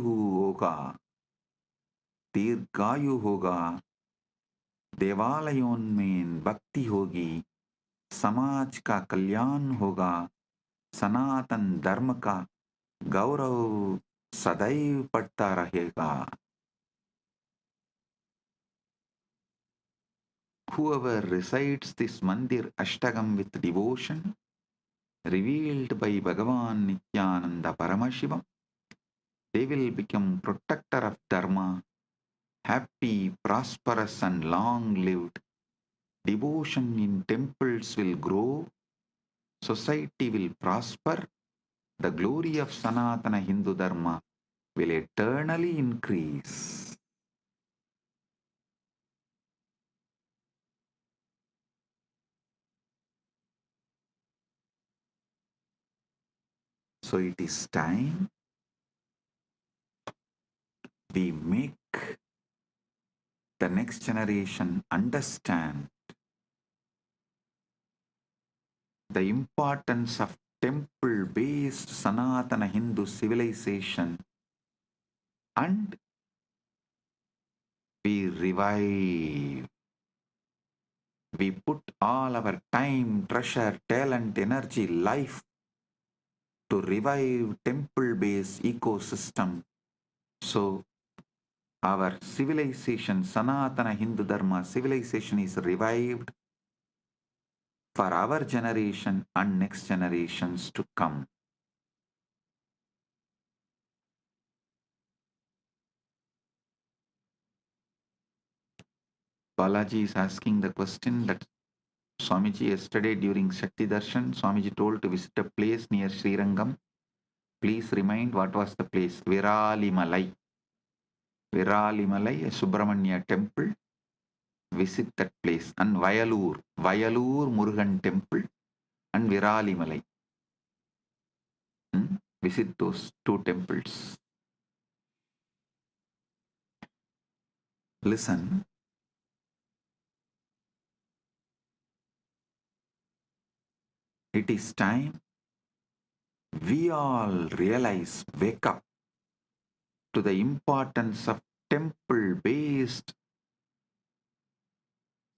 होगा। देवालयों में भक्ति होगी, समाज का कल्याण होगा, सनातन धर्म का गौरव सदैव बढ़ता रहेगा। Whoever recites this mandir ashtagam with devotion revealed by Bhagavan Nithyananda Paramashivam, they will become protector of dharma, happy, prosperous and long-lived. Devotion in temples will grow, society will prosper, the glory of Sanatana Hindu Dharma will eternally increase. So it is time we make the next generation understand the importance of temple-based Sanatana Hindu civilization, and we revive. We put all our time, treasure, talent, energy, life to revive temple-based ecosystem. So our civilization, Sanatana Hindu Dharma civilization is revived for our generation and next generations to come. Balaji is asking the question that Swamiji yesterday during Shakti Darshan, Swamiji told to visit a place near Srirangam. Please remind what was the place. Viralimalai. Viralimalai, a Subramanya temple. Visit that place. And Vayalur Murugan temple and Viralimalai. Visit those two temples. Listen. It is time we all realize, wake up to the importance of temple-based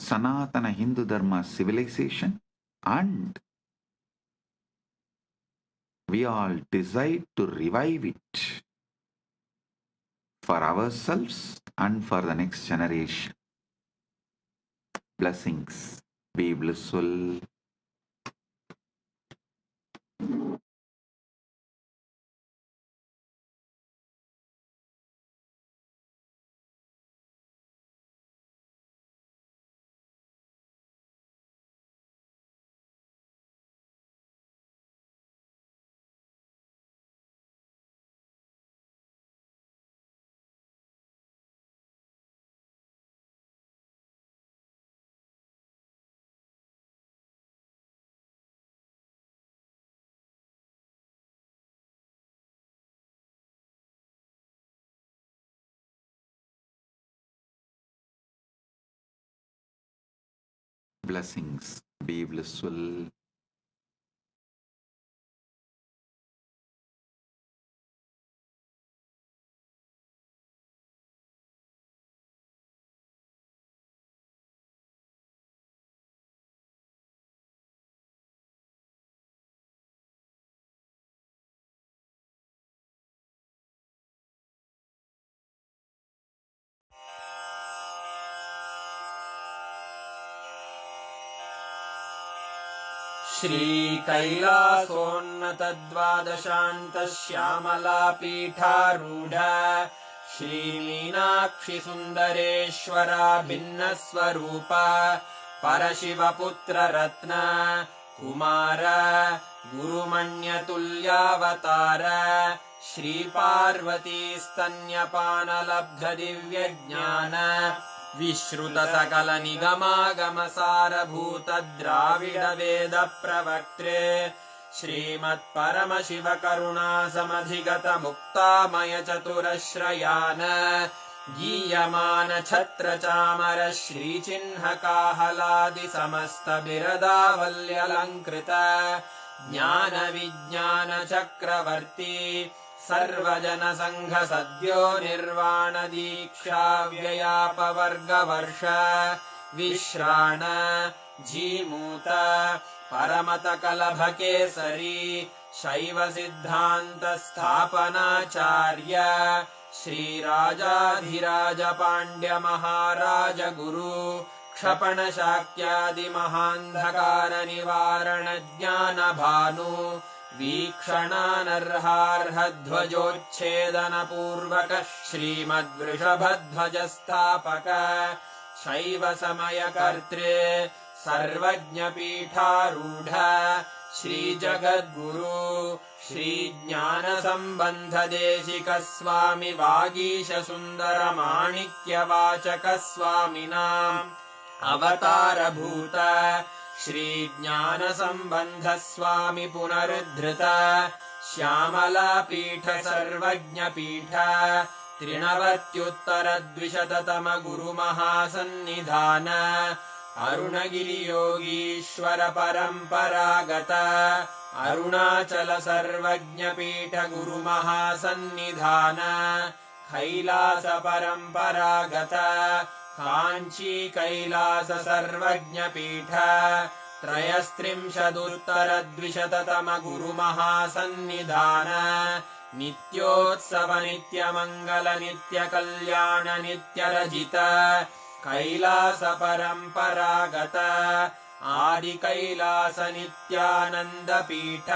Sanatana Hindu Dharma civilization, and we all decide to revive it. for ourselves and for the next generation. Blessings. Be blissful. Blessings. Be blissful. श्रीकैलासोन्नतद्वादशान्तश्यामलापीठारूढ श्रीमीनाक्षिसुन्दरेश्वरा भिन्नस्वरूप परशिवपुत्ररत्न Kumar गुरुमण्यतुल्यावतार श्रीपार्वतीस्तन्यपानलब्धदिव्यज्ञान विश्रुतसकलनिगमागमसारभूत द्राविडवेद प्रवक्त्रे श्रीमत्परमशिवकरुणासमधिगत मुक्तामय चतुरश्रयान गीयमान छत्रचामर श्रीचिह्नकाहलादि समस्त बिरदावल्यलङ्कृत ज्ञानविज्ञान चक्रवर्ती सर्वजन संघ सद्यो निर्वाण दीक्षा व्ययापवर्गवर्ष विश्राण जीमूत परमत कलभकेसरी शैव सिद्धान्त स्थापनाचार्य श्रीराजाधिराज पाण्ड्य महाराज गुरु क्षपण शाक्यादि महान्धकार निवारण ज्ञान भानु वीक्षणानर्हार्हध्वजोच्छेदन पूर्वक श्रीमद्वृषभध्वजस्थापक शैव समयकर्त्रे सर्वज्ञपीठारूढ श्रीजगद्गुरु श्रीज्ञानसम्बन्धदेशिक स्वामि वागीश सुन्दर माणिक्यवाचक स्वामिनाम् अवतारभूत श्रीज्ञानसम्बन्ध स्वामि पुनरुद्धृत श्यामलापीठ सर्वज्ञपीठ त्रिनवत्युत्तरद्विशततम गुरुमहासन्निधान अरुणगिरियोगीश्वर परम्परागत अरुणाचल सर्वज्ञपीठ गुरुमहासन्निधान कैलास परम्परागत काञ्ची कैलास सर्वज्ञपीठ त्रयस्त्रिंशदुत्तरद्विशततम गुरुमहासन्निधान नित्योत्सव नित्यमङ्गल नित्यकल्याण नित्यरजित कैलास परम्परागत आदिकैलास नित्यानन्दपीठ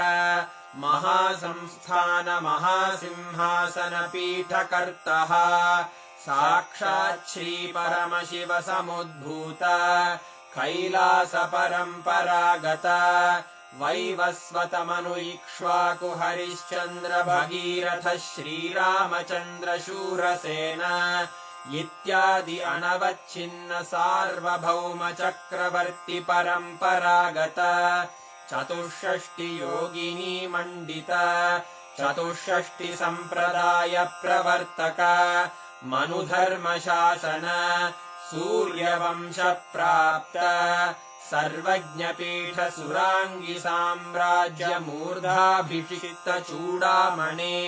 महासंस्थान महासिंहासन पीठकर्तः साक्षात् श्री परमशिव समुद्भूत कैलास परम्परागत वैवस्वतमनु इक्ष्वाकु हरिश्चन्द्र भगीरथ श्रीरामचन्द्र शूरसेन इत्यादि अनवच्छिन्न सार्वभौम चक्रवर्ति परम्परागत चतुष्षष्टि योगिनी मण्डित चतुष्षष्टि सम्प्रदाय प्रवर्तक मनुधर्मशासन सूर्यवंश प्राप्त सर्वज्ञपीठ सुराङ्गि साम्राज्य मूर्धाभिषिक्त चूडामणे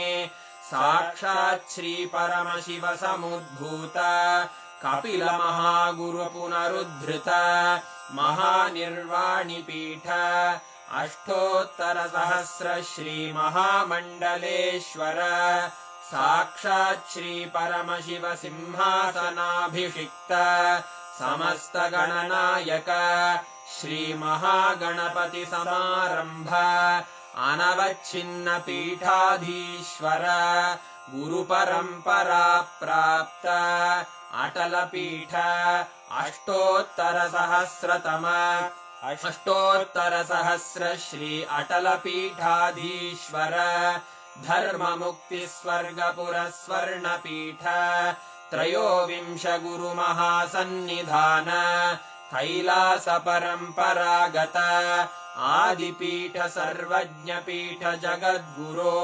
साक्षात् श्री परमशिव समुद्भूत कपिल महागुरु पुनरुद्धृत महानिर्वाणिपीठ अष्टोत्तर सहस्र श्री महामण्डलेश्वर साक्षात् श्री परमशिव सिंहासनाभिषिक्त समस्त गणनायक श्री महागणपति समारंभ अनवच्छिन्न पीठाधीश्वर गुरु परंपरा प्राप्त अटल पीठ अष्टोत्तर सहस्र श्री अटल पीठाधीश्वर धर्म मुक्ति स्वर्ग पुरस्वर्ण पीठ त्रयोविंश गुरु महासन्निधान कैलास परंपरागत आदिपीठ सर्वज्ञ पीठ जगद्गुरो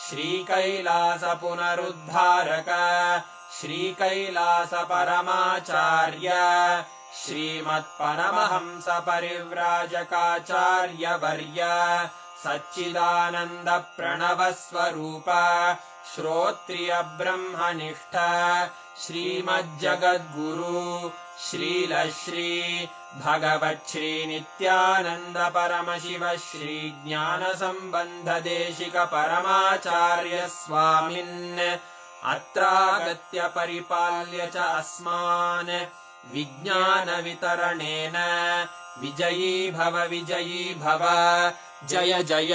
श्री कैलास पुनरुद्धारक श्री कैलास परमाचार्य श्रीमत्परमहंस परिव्राजकाचार्य वर्य सच्चिदानंद प्रणव स्वरूप श्रोत्रिय ब्रह्मनिष्ठ श्रीमज्जगद्गुरु श्रील श्री भगवच्छ्री नित्यानंद परमशिव श्री ज्ञान संबंध देशिक परमाचार्य स्वामिन् अत्रागत्य परिपाल्य च अस्मान् विज्ञान वितरणेन विजयी भव जय जय।